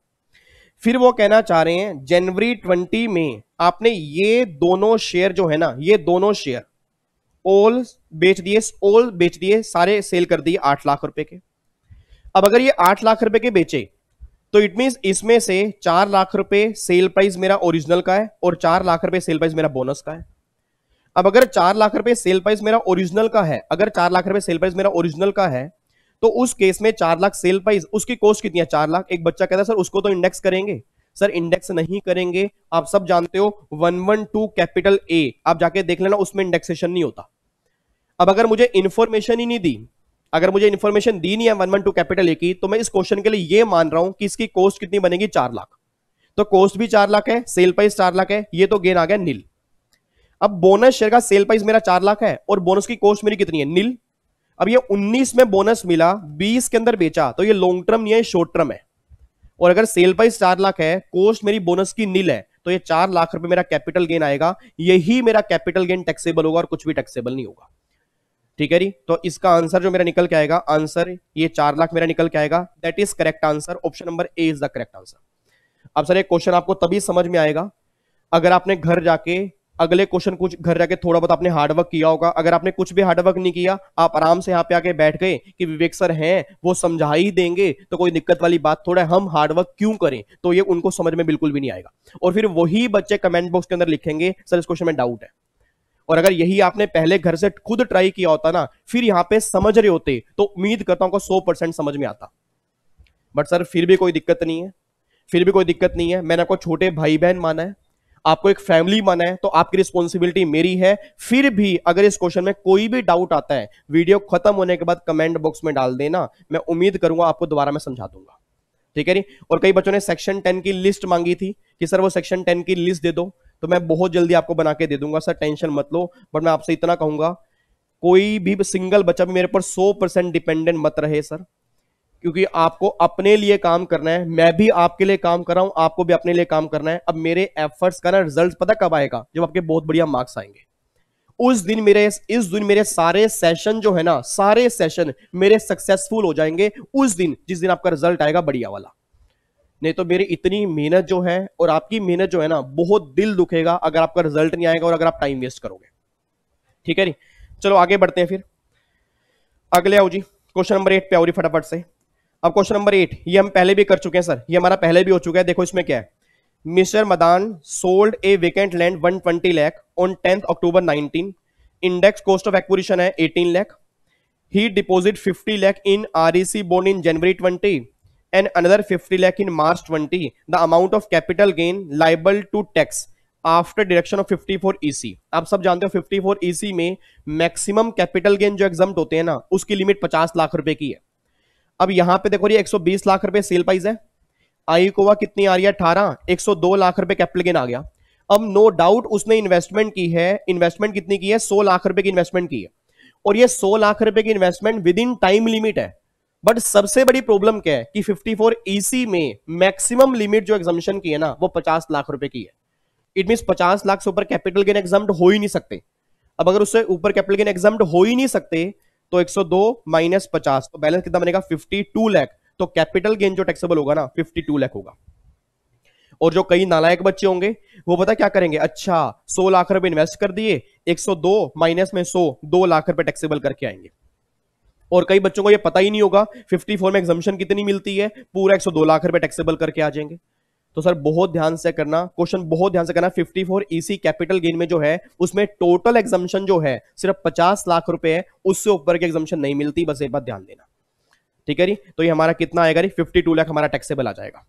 फिर वो कहना चाह रहे हैं जनवरी 20 में आपने ये दोनों शेयर जो है ना, ये दोनों शेयर ऑल बेच दिए, सारे सेल कर दिए 8 लाख रुपए के। अब अगर ये 8 लाख रुपए के बेचे तो इट मींस इसमें से 4 लाख रुपए सेल प्राइस मेरा ओरिजिनल का है और 4 लाख रुपए सेल प्राइस मेरा बोनस का है। अब अगर 4 लाख रुपए सेल प्राइस मेरा ओरिजिनल का है, अगर 4 लाख रुपए सेल प्राइस मेरा ओरिजिनल का है, तो उस केस में 4 लाख सेल प्राइस, उसकी कॉस्ट कितनी है 4 लाख। एक बच्चा कहता है सर उसको तो इंडेक्स करेंगे। सर इंडेक्स नहीं करेंगे, आप सब जानते हो 112 कैपिटल ए, आप जाके देख लेना, उसमें इंडेक्सेशन नहीं होता। अब अगर मुझे इंफॉर्मेशन ही नहीं दी, अगर मुझे इंफॉर्मेशन दी नहीं है 112 कैपिटल ए की, तो मैं इस क्वेश्चन के लिए ये मान रहा हूं कि इसकी कॉस्ट कितनी बनेगी 4 लाख। तो कॉस्ट भी 4 लाख है, सेल प्राइस 4 लाख है, ये तो गेन आ गया नील। अब बोनस शेयर का सेल प्राइस मेरा 4 लाख है और बोनस की कॉस्ट मेरी कितनी है नील। अब ये 19 में बोनस मिला, 20 के अंदर बेचा, तो ये लॉन्ग टर्म नहीं है, शॉर्ट टर्म है। और अगर सेल प्राइस 4 लाख है, कॉस्ट मेरी बोनस की नील है, तो ये 4 लाख रुपए मेरा कैपिटल गेन आएगा। यही मेरा कैपिटल गेन टैक्सेबल होगा और कुछ भी टैक्सेबल नहीं होगा। ठीक है जी, तो इसका आंसर जो मेरा निकल के आएगा, आंसर ये 4 लाख मेरा निकल के आएगा। That is correct answer, option number A is the correct answer. अब सर एक क्वेश्चन आपको तभी समझ में आएगा अगर आपने घर जाके अगले क्वेश्चन कुछ घर जाके थोड़ा बहुत आपने हार्डवर्क किया होगा। अगर आपने कुछ भी हार्डवर्क नहीं किया, आप आराम से यहाँ पे आके बैठ गए कि विवेक सर हैं वो समझा ही देंगे, तो कोई दिक्कत वाली बात थोड़ा है, हम हार्डवर्क क्यों करें, तो ये उनको समझ में बिल्कुल भी नहीं आएगा। और फिर वही बच्चे कमेंट बॉक्स के अंदर लिखेंगे सर इस क्वेश्चन में डाउट है। और अगर यही आपने पहले घर से खुद ट्राई किया होता ना, फिर यहां पे समझ रहे होते, तो उम्मीद करता हूं 100% समझ में आता। बट सर फिर भी कोई दिक्कत नहीं है, फिर भी कोई दिक्कत नहीं है। मैंने आपको छोटे भाई बहन माना है, आपको एक फैमिली माना है, तो आपकी रिस्पॉन्सिबिलिटी मेरी है। फिर भी अगर इस क्वेश्चन में कोई भी डाउट आता है, वीडियो खत्म होने के बाद कमेंट बॉक्स में डाल देना, मैं उम्मीद करूंगा आपको दोबारा मैं समझा दूंगा। ठीक है नी। और कई बच्चों ने सेक्शन 10 की लिस्ट मांगी थी कि सर वो सेक्शन 10 की लिस्ट दे दो, तो मैं बहुत जल्दी आपको बना के दे दूंगा, सर टेंशन मत लो। बट मैं आपसे इतना कहूंगा, कोई भी सिंगल बच्चा भी मेरे पर 100% डिपेंडेंट मत रहे सर, क्योंकि आपको अपने लिए काम करना है। मैं भी आपके लिए काम कर रहा हूं, आपको भी अपने लिए काम करना है। अब मेरे एफर्ट्स का ना रिजल्ट पता कब आएगा, जब आपके बहुत बढ़िया मार्क्स आएंगे। उस दिन मेरे सारे सेशन जो है ना, सारे सेशन मेरे सक्सेसफुल हो जाएंगे उस दिन, जिस दिन आपका रिजल्ट आएगा बढ़िया वाला। नहीं तो मेरी इतनी मेहनत जो है और आपकी मेहनत जो है ना, बहुत दिल दुखेगा अगर आपका रिजल्ट नहीं आएगा और अगर आप टाइम वेस्ट करोगे। ठीक है नी, चलो आगे बढ़ते हैं। फिर अगले आओ जी, क्वेश्चन नंबर 8 पे आओ फटाफट से। अब क्वेश्चन नंबर 8 ये हम पहले भी कर चुके हैं सर, ये हमारा पहले भी हो चुका है। देखो इसमें क्या है, mister Madan sold a vacant land 120 lakh on 10 October 19। Index cost of acquisition है 18 lakh. He deposit 50 lakh in REC bond in January 20 and another 50 lakh in March 20. The amount of capital gain liable to tax after deduction of 54 EC. आप सब जानते हो 54 EC में maximum capital gain जो exempt होते हैं ना, उसकी लिमिट 50 लाख रुपए की है। अब यहां पे देखो ये 120 लाख रुपए सेल प्राइस है, आई कोवा कितनी आ रही है 18, 102 लाख रुपए कैपिटल गेन आ गया। अब नो डाउट उसने इन्वेस्टमेंट की है, इन्वेस्टमेंट कितनी की है 100 लाख रुपए की इन्वेस्टमेंट की है, और ये 100 लाख रुपए की investment with in time limit है। बट सबसे बड़ी प्रॉब्लम क्या है कि 54 EC में मैक्सिमम लिमिट जो एग्जामिशन की है ना, वो 50 लाख रुपए की है। इट मींस 50 लाख से ऊपर कैपिटल गेन एग्जाम्ड हो ही नहीं सकते। अब अगर उससे ऊपर कैपिटल गेन एग्जाम्ड हो ही नहीं सकते, तो 102 माइनस 50, तो बैलेंस कितना बनेगा 52 लाख। तो कैपिटल गेन जो टैक्सेबल होगा ना 52 लाख होगा। और जो कई नालायक बच्चे होंगे वो पता क्या करेंगे, अच्छा 100 लाख रुपए इन्वेस्ट कर दिए, 102 माइनस में 100, 2 लाख रुपए टैक्सेबल करके आएंगे। और कई बच्चों को ये पता ही नहीं होगा 54 में एग्जम्पशन कितनी मिलती है, पूरा 102 लाख रुपए टैक्सेबल करके आ जाएंगे। तो सर बहुत ध्यान से करना, क्वेश्चन बहुत ध्यान से करना। 54 EC कैपिटल गेन में जो है उसमें टोटल एग्जम्पशन जो है सिर्फ 50 लाख रुपए है, उससे ऊपर की एग्जम्पशन नहीं मिलती, बस एक बात ध्यान देना। ठीक है जी, तो ये हमारा कितना आएगा री 52 लाख हमारा टैक्सेबल आ जाएगा।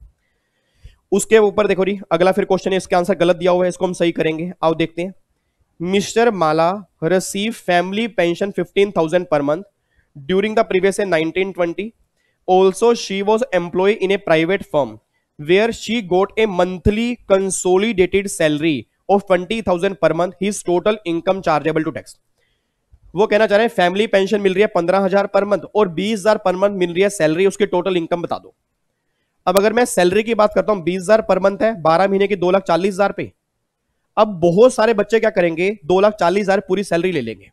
उसके ऊपर देखो री अगला फिर क्वेश्चन है, इसके आंसर गलत दिया हुआ है, इसको हम सही करेंगे। आओ देखते हैं। Mister Mala receive family pension 15,000 per month during the previous year 1920. Also she was employed in a private firm where she got a monthly consolidated salary of 20,000 per month. His total income chargeable to tax. वो कहना चाह रहे हैं family pension मिल रही है 15,000 per month और 20,000 per month मिल रही है सैलरी, उसकी टोटल इनकम बता दो। अब अगर मैं सैलरी की बात करता हूं 20,000 पर मंथ है, 12 महीने की 2,40,000 पे। अब बहुत सारे बच्चे क्या करेंगे 2,40,000 पूरी सैलरी ले लेंगे।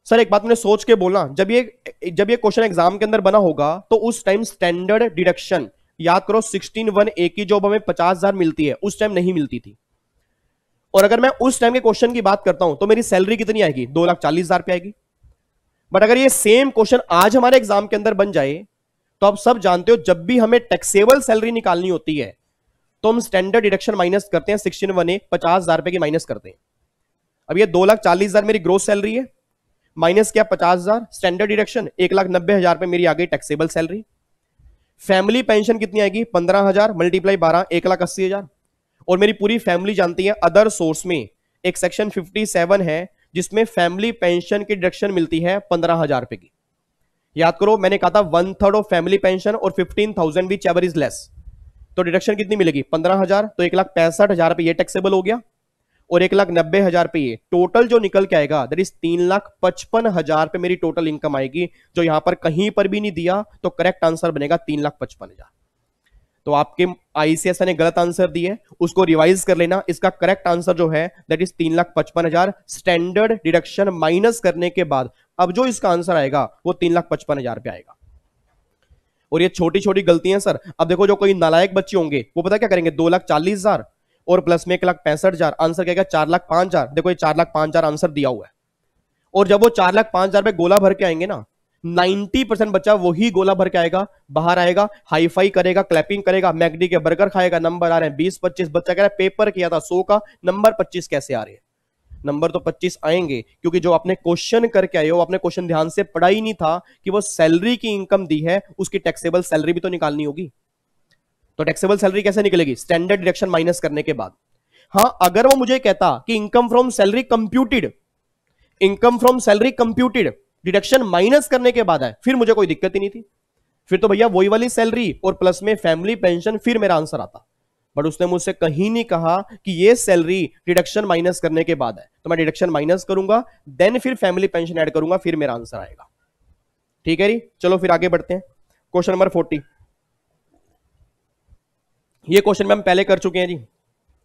सर एक बात मैंने सोच के बोलना, जब ये क्वेश्चन एग्जाम के अंदर बना होगा तो उस टाइम स्टैंडर्ड डिडक्शन याद करो 16(1)(a) की जॉब हमें 50,000 मिलती है, उस टाइम नहीं मिलती थी। और अगर मैं उस टाइम के क्वेश्चन की बात करता हूं तो मेरी सैलरी कितनी आएगी, 2,40,000 पे आएगी। बट अगर ये सेम क्वेश्चन आज हमारे एग्जाम के अंदर बन जाए तो आप सब जानते हो जब भी हमें टैक्सेबल सैलरी निकालनी होती है तो हम स्टैंडर्ड डिडक्शन माइनस करते हैं 16(1)(a), 50,000 रुपए की माइनस करते हैं। अब ये 2,40,000 मेरी ग्रोस सैलरी है, माइनस क्या 50,000 स्टैंडर्ड डिडक्शन, 1,90,000 पे मेरी आ गई टैक्सेबल सैलरी। फैमिली पेंशन कितनी आएगी, 15,000 मल्टीप्लाई 12, 1,80,000। और मेरी पूरी फैमिली जानती है अदर सोर्स में एक सेक्शन 57 है जिसमें फैमिली पेंशन की डिडक्शन मिलती है 15,000 रुपए की। याद करो मैंने कहा था 1/3 ऑफ फैमिली पेंशन और 15,000 विच एवर इज लेस, तो डिडक्शन कितनी मिलेगी 15,000, तो 1,65,000 रुपए ये टैक्सेबल हो गया और 1,90,000 रुपए ये टोटल जो निकल के आएगा दैट इज 3,55,000 पे मेरी टोटल इनकम आएगी, जो यहां पर कहीं पर भी नहीं दिया तो करेक्ट आंसर बनेगा 3,55,000। तो आपके आईसीएस ने गलत आंसर दिए, उसको रिवाइज कर लेना। इसका करेक्ट आंसर जो है that is 3,55,000 standard deduction minus करने के बाद अब जो इसका आंसर आएगा वो 3,55,000 पे आएगा। और ये छोटी छोटी गलतियां सर, अब देखो जो कोई नालायक बच्चे होंगे वो पता क्या करेंगे, 2,40,000 और प्लस में 1,65,000, आंसर क्या 4,05,000। देखो ये 4,05,000 आंसर दिया हुआ है और जब वो 4,05,000 पे गोला भर के आएंगे ना 90% बच्चा वही गोला भर के आएगा, बाहर आएगा, हाई फाई करेगा, क्लैपिंग करेगा, मैकडी के बर्गर खाएगा। नंबर आ रहे हैं 20-25, बच्चा कह रहा है पेपर किया था 100 का, नंबर 25 कैसे आ रहे हैं? नंबर तो 25 आएंगे क्योंकि जो आपने क्वेश्चन करके आए हो, आपने क्वेश्चन ध्यान से पढ़ा ही नहीं था कि वो सैलरी की इनकम दी है, उसकी टैक्सेबल सैलरी भी तो निकालनी होगी। तो टैक्सेबल सैलरी कैसे निकलेगी, स्टैंडर्ड डिडक्शन माइनस करने के बाद। हां अगर वो मुझे कहता कि income from salary computed, income from salary computed deduction minus करने के बाद है, फिर मुझे कोई दिक्कत ही नहीं थी, फिर तो भैया वही वाली सैलरी और प्लस में फैमिली पेंशन, फिर मेरा आंसर आता। बट उसने मुझसे कहीं नहीं कहा कि ये सैलरी डिडक्शन माइनस करने के बाद है, तो मैं डिडक्शन माइनस करूंगा देन फिर फैमिली पेंशन ऐड करूंगा, फिर मेरा आंसर आएगा। ठीक है जी, चलो फिर आगे बढ़ते हैं। क्वेश्चन नंबर 40, ये क्वेश्चन में हम पहले कर चुके हैं जी,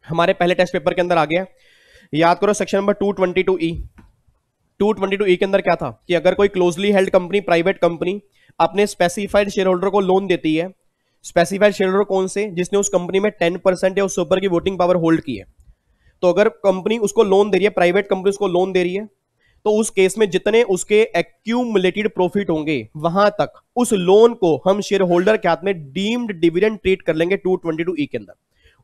हमारे पहले टेस्ट पेपर के अंदर आ गया। याद करो सेक्शन नंबर 222E, 222E के अंदर क्या था कि अगर कोई closely held company, private company अपने स्पेसिफाइड शेयर होल्डर को लोन देती है, स्पेसिफाइड शेयर होल्डर कौन से, जिसने उस कंपनी में 10% या उससे ऊपर की वोटिंग पावर होल्ड की है। तो अगर कंपनी उसको लोन दे रही है, प्राइवेट कंपनी उसको लोन दे रही है, तो उस केस में जितने उसके एक्यूमुलेटेड प्रॉफिट होंगे वहां तक उस लोन को हम शेयर होल्डर के हाथ में डीम्ड डिविडेंड ट्रीट कर लेंगे 222E के अंदर।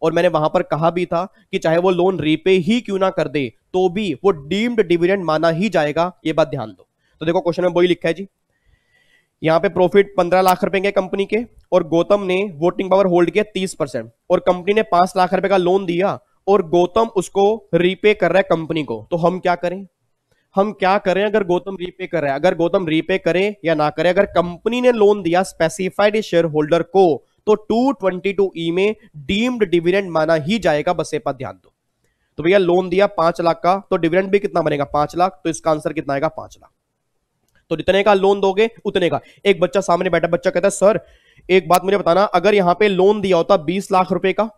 और मैंने वहां पर कहा भी था कि चाहे वो लोन रीपे ही क्यों ना कर दे तो भी वो डीम्ड डिविडेंड माना ही जाएगा, ये बात ध्यान दो। तो देखो क्वेश्चन में वही लिखा है जी, यहां पे प्रॉफिट 15 लाख रुपए के कंपनी के और गौतम ने वोटिंग पावर होल्ड किया 30% और कंपनी ने 5 लाख रुपए का लोन दिया और गौतम उसको रीपे कर रहा है कंपनी को। तो हम क्या करें, हम क्या करें अगर गौतम रीपे कर रहा है, अगर गौतम रीपे करे या ना करे, अगर कंपनी ने लोन दिया स्पेसिफाइड शेयर होल्डर को तो 222E में डीम्ड डिविडेंड माना ही जाएगा, बस ये बात ध्यान दो। तो भैया लोन दिया 5 लाख का तो डिविडेंड भी कितना बनेगा 5 लाख, तो इसका आंसर कितना आएगा 5 लाख। तो जितने का लोन दोगे उतने का। एक बच्चा सामने बैठा, बच्चा कहता है सर एक बात मुझे बताना, अगर यहां पे लोन दिया होता 20 लाख रुपए का,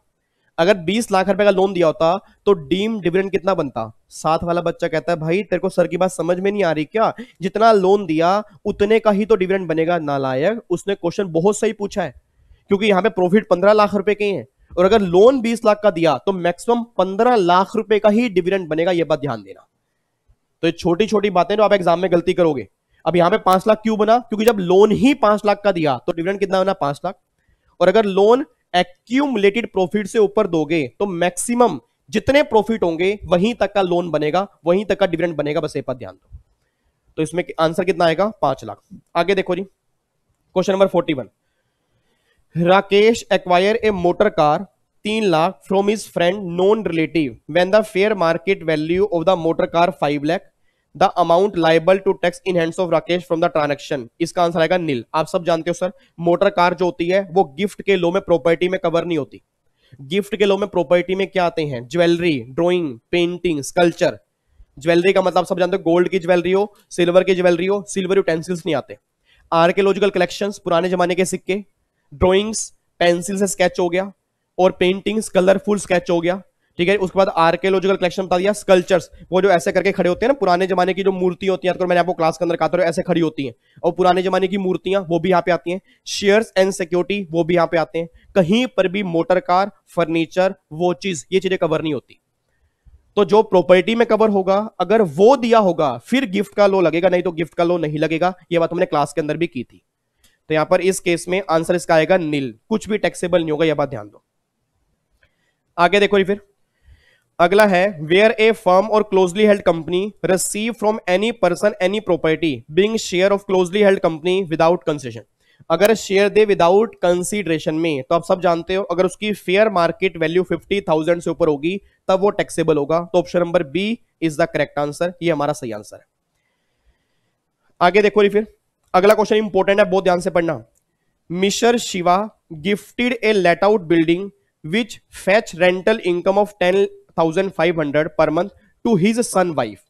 अगर 20 लाख रुपए का लोन दिया होता तो डीम डिविडेंड कितना बनता। साथ वाला बच्चा कहता है भाई तेरे को सर की बात समझ में नहीं आ रही क्या, जितना लोन दिया उतने का ही तो डिविडेंड बनेगा। नालायक, उसने क्वेश्चन बहुत सही पूछा है क्योंकि यहां पे प्रॉफिट 15 लाख रुपए के हैं और अगर लोन 20 लाख का दिया तो मैक्सिमम 15 लाख रुपए का ही डिविडेंड बनेगा, यह बात ध्यान देना। तो ये छोटी छोटी बातें जो आप एग्जाम में गलती करोगे। अब यहां पे 5 लाख क्यों बना, क्योंकि जब लोन ही 5 लाख का दिया तो डिविडेंड कितना बना 5 लाख, और अगर लोन एक्यूमुलेटेड प्रॉफिट से ऊपर दोगे तो मैक्सिमम जितने प्रॉफिट होंगे वहीं तक का लोन बनेगा, वहीं तक का डिविडेंड बनेगा, बस ये बात ध्यान दो। तो इसमें आंसर कितना आएगा 5 लाख। आगे देखो जी, question number 41, Rakesh acquire a motor car 3 lakh from his friend non relative when the fair market value of the motor car 5 lakh, the amount liable to tax in hands of Rakesh from the transaction. इसका answer आएगा nil. आप सब जानते हो sir motor car जो होती है वो गिफ्ट के लॉ में प्रॉपर्टी में कवर नहीं होती। गिफ्ट के लॉ में प्रॉपर्टी में क्या आते हैं, jewellery, drawing, painting, sculpture. Jewellery का मतलब सब जानते हो गोल्ड की ज्वेलरी हो, सिल्वर की ज्वेलरी हो, सिल्वर यूटेंसिल्स नहीं आते। आर्कियोलॉजिकल कलेक्शंस, पुराने जमाने के सिक्के, ड्राइंग्स पेंसिल से स्केच हो गया और पेंटिंग्स कलरफुल स्केच हो गया। ठीक है। उसके बाद आर्कियोलॉजिकल कलेक्शन बता दिया, स्कल्पचर्स वो जो ऐसे करके खड़े होते हैं ना, पुराने जमाने की जो मूर्ति होती है, तो मैंने आपको क्लास के अंदर कहा था ऐसे खड़ी होती हैं, और पुराने जमाने की मूर्तियां वो भी यहाँ पे आती हैं। शेयर्स एंड सिक्योरिटी वो भी यहाँ पे आते हैं। कहीं पर भी मोटर कार, फर्नीचर, वो चीज, ये चीजें कवर नहीं होती। तो जो प्रॉपर्टी में कवर होगा अगर वो दिया होगा फिर गिफ्ट का लो लगेगा, नहीं तो गिफ्ट का लो नहीं लगेगा। ये बात हमने क्लास के अंदर भी की थी। तो यहां पर इस केस में आंसर इसका आएगा नील, कुछ भी टैक्सेबल नहीं होगा, यह बात ध्यान दो। आगे देखो फिर अगला है, वेयर ए फर्म और closely held company receive from any person any property being share of closely held company without concession. अगर शेयर दे विदाउट कंसीडरेशन में, तो आप सब जानते हो अगर उसकी फेयर मार्केट वैल्यू 50,000 से ऊपर होगी तब वो टैक्सेबल होगा। तो option number B is the correct answer, ये हमारा सही आंसर है। आगे देखो फिर अगला क्वेश्चन इंपॉर्टेंट है, बहुत ध्यान से पढ़ना। Mister Shiva gifted A let out building which fetch rental income of 10,500 per month to his son wife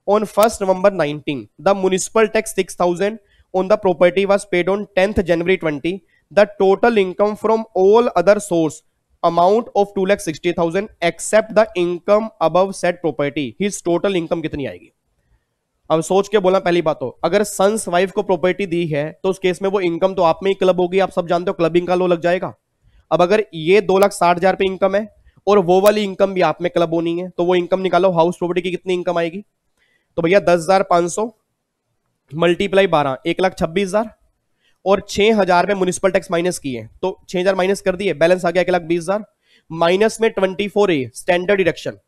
on 1st November 19. The municipal tax 6,000 on the property was paid on 10th January 20. The total income from all other source amount of 2,60,000 except the income above said property. His total income कितनी आएगी? अब सोच के बोला, पहली बात तो अगर सन्स वाइफ को प्रॉपर्टी दी है तो उस केस में वो इनकम तो आप में ही क्लब होगी, आप सब जानते हो, क्लबिंग का लो लग जाएगा। अब अगर ये 2,60,000 पे इनकम है और वो वाली इनकम भी आप में क्लब होनी है, तो वो इनकम निकालो, हाउस प्रॉपर्टी की कितनी इनकम आएगी? तो भैया 10,500 मल्टीप्लाई 12, 1,26,000 और 6,000 में म्युनिसिपल टैक्स माइनस किए, तो 6,000 माइनस कर दिए, बैलेंस आ गया 1,20,000। माइनस में 24A स्टैंडर्ड डिडक्शन,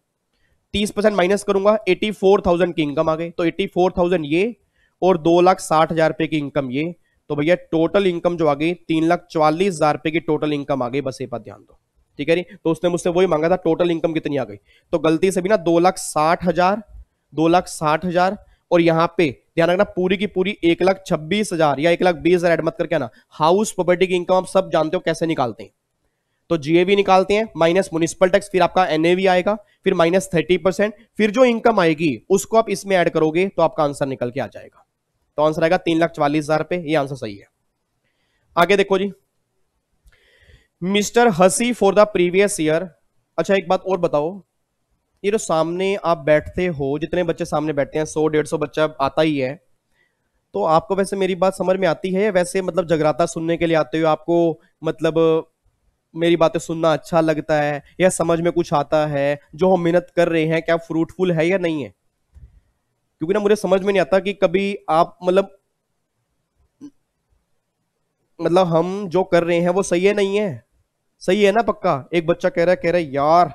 30% माइनस करूंगा, 84,000 की इनकम आ गई। तो 84,000 ये और 2,60,000 रुपए की इनकम ये, तो भैया टोटल इनकम जो आ गई 3,44,000 रुपए की टोटल इनकम आ गई। बस ये बात ध्यान दो, ठीक है नी। तो उसने मुझसे वही मांगा था टोटल इनकम कितनी आ गई, तो गलती से भी ना 2,60,000 और यहां पे ध्यान रखना पूरी की पूरी 1,26,000 या 1,20,000 ऐड मत करके आना। हाउस प्रॉपर्टी की इनकम आप सब जानते हो कैसे निकालते हैं, तो जीएवी निकालते हैं माइनस म्युनिसिपल टैक्स, फिर आपका एनएवी आएगा, फिर माइनस 30%, फिर जो इनकम आएगी उसको आप इसमें ऐड करोगे तो आपका आंसर निकल के आ जाएगा। तो आंसर आएगा 3,44,000 रुपए, ये आंसर सही है। आगे देखो जी, मिस्टर हसी फॉर द प्रीवियस ईयर। अच्छा एक बात और बताओ, ये जो सामने आप बैठते हो, जितने बच्चे सामने बैठते हैं 100-150 बच्चा आता ही है, तो आपको वैसे मेरी बात समझ में आती है, वैसे मतलब जगराता सुनने के लिए आते हो, आपको मतलब मेरी बातें सुनना अच्छा लगता है या समझ में कुछ आता है, जो हम मेहनत कर रहे हैं क्या फ्रूटफुल है या नहीं है? क्योंकि ना मुझे समझ में नहीं आता कि कभी आप मतलब हम जो कर रहे हैं वो सही है नहीं है, सही है ना पक्का? एक बच्चा कह रहा है यार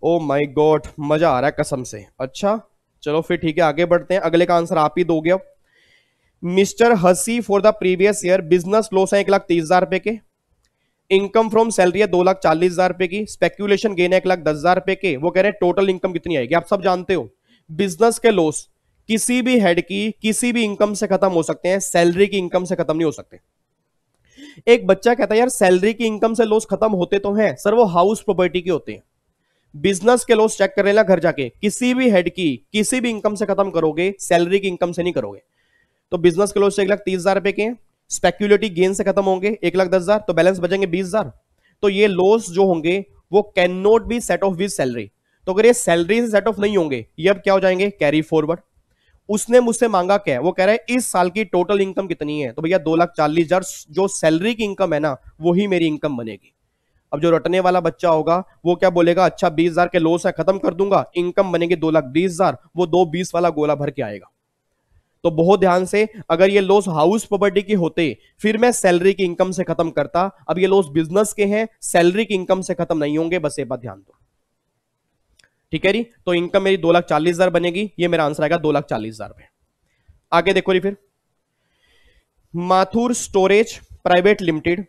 ओ माय गॉड मजा आ रहा है कसम से। अच्छा चलो फिर ठीक है, आगे बढ़ते हैं, अगले का आंसर आप ही दोगे अब। मिस्टर हसी for the previous year business loss है 1,30,000 रुपए के, इनकम फ्रॉम सैलरी है 2,40,000 रुपए की, स्पेक्यूलेशन गेन है 1,10,000 रुपए के। वो कह रहे हैं टोटल इनकम कितनी आएगी? आप सब जानते हो बिजनेस के लॉस किसी भी हेड की किसी भी इनकम से खत्म हो सकते हैं, सैलरी की इनकम से खत्म नहीं हो सकते। एक बच्चा कहता है यार सैलरी की इनकम से लॉस खत्म होते तो हैं सर, वो हाउस प्रॉपर्टी के होते हैं। बिजनेस के लॉस चेक कर लेना घर जाके, किसी भी हेड की किसी भी इनकम से खत्म करोगे, सैलरी की इनकम से नहीं करोगे। तो बिजनेस के लॉस 1,30,000 रुपए के हैं, स्पेक्यूलेटिव गेन से खत्म होंगे 1,10,000, तो बैलेंस बचेंगे 20,000। तो ये लॉस जो होंगे वो can not be set of with salary. तो अगर ये सैलरी से सेट ऑफ नहीं होंगे, ये अब क्या हो जाएंगे? Carry forward. उसने मुझसे मांगा क्या है? वो कह रहा है इस साल की टोटल इनकम कितनी है, तो भैया 2,40,000 जो सैलरी की इनकम है ना वही मेरी इनकम बनेगी। अब जो रटने वाला बच्चा होगा वो क्या बोलेगा, अच्छा 20,000 के लॉस है खत्म कर दूंगा, इनकम बनेगी 2,20,000, वो 2,20 वाला गोला भर के आएगा। तो बहुत ध्यान से, अगर ये लॉस हाउस प्रॉपर्टी के होते फिर मैं सैलरी की इनकम से खत्म करता, अब ये लॉस बिजनेस के हैं, सैलरी की इनकम से खत्म नहीं होंगे, बस ये बात ध्यान दो, ठीक है जी। तो इनकम मेरी 2,40,000 बनेगी, ये मेरा आंसर आएगा 2,40,000 रुपए। आगे देखो जी फिर, Mathur storage private limited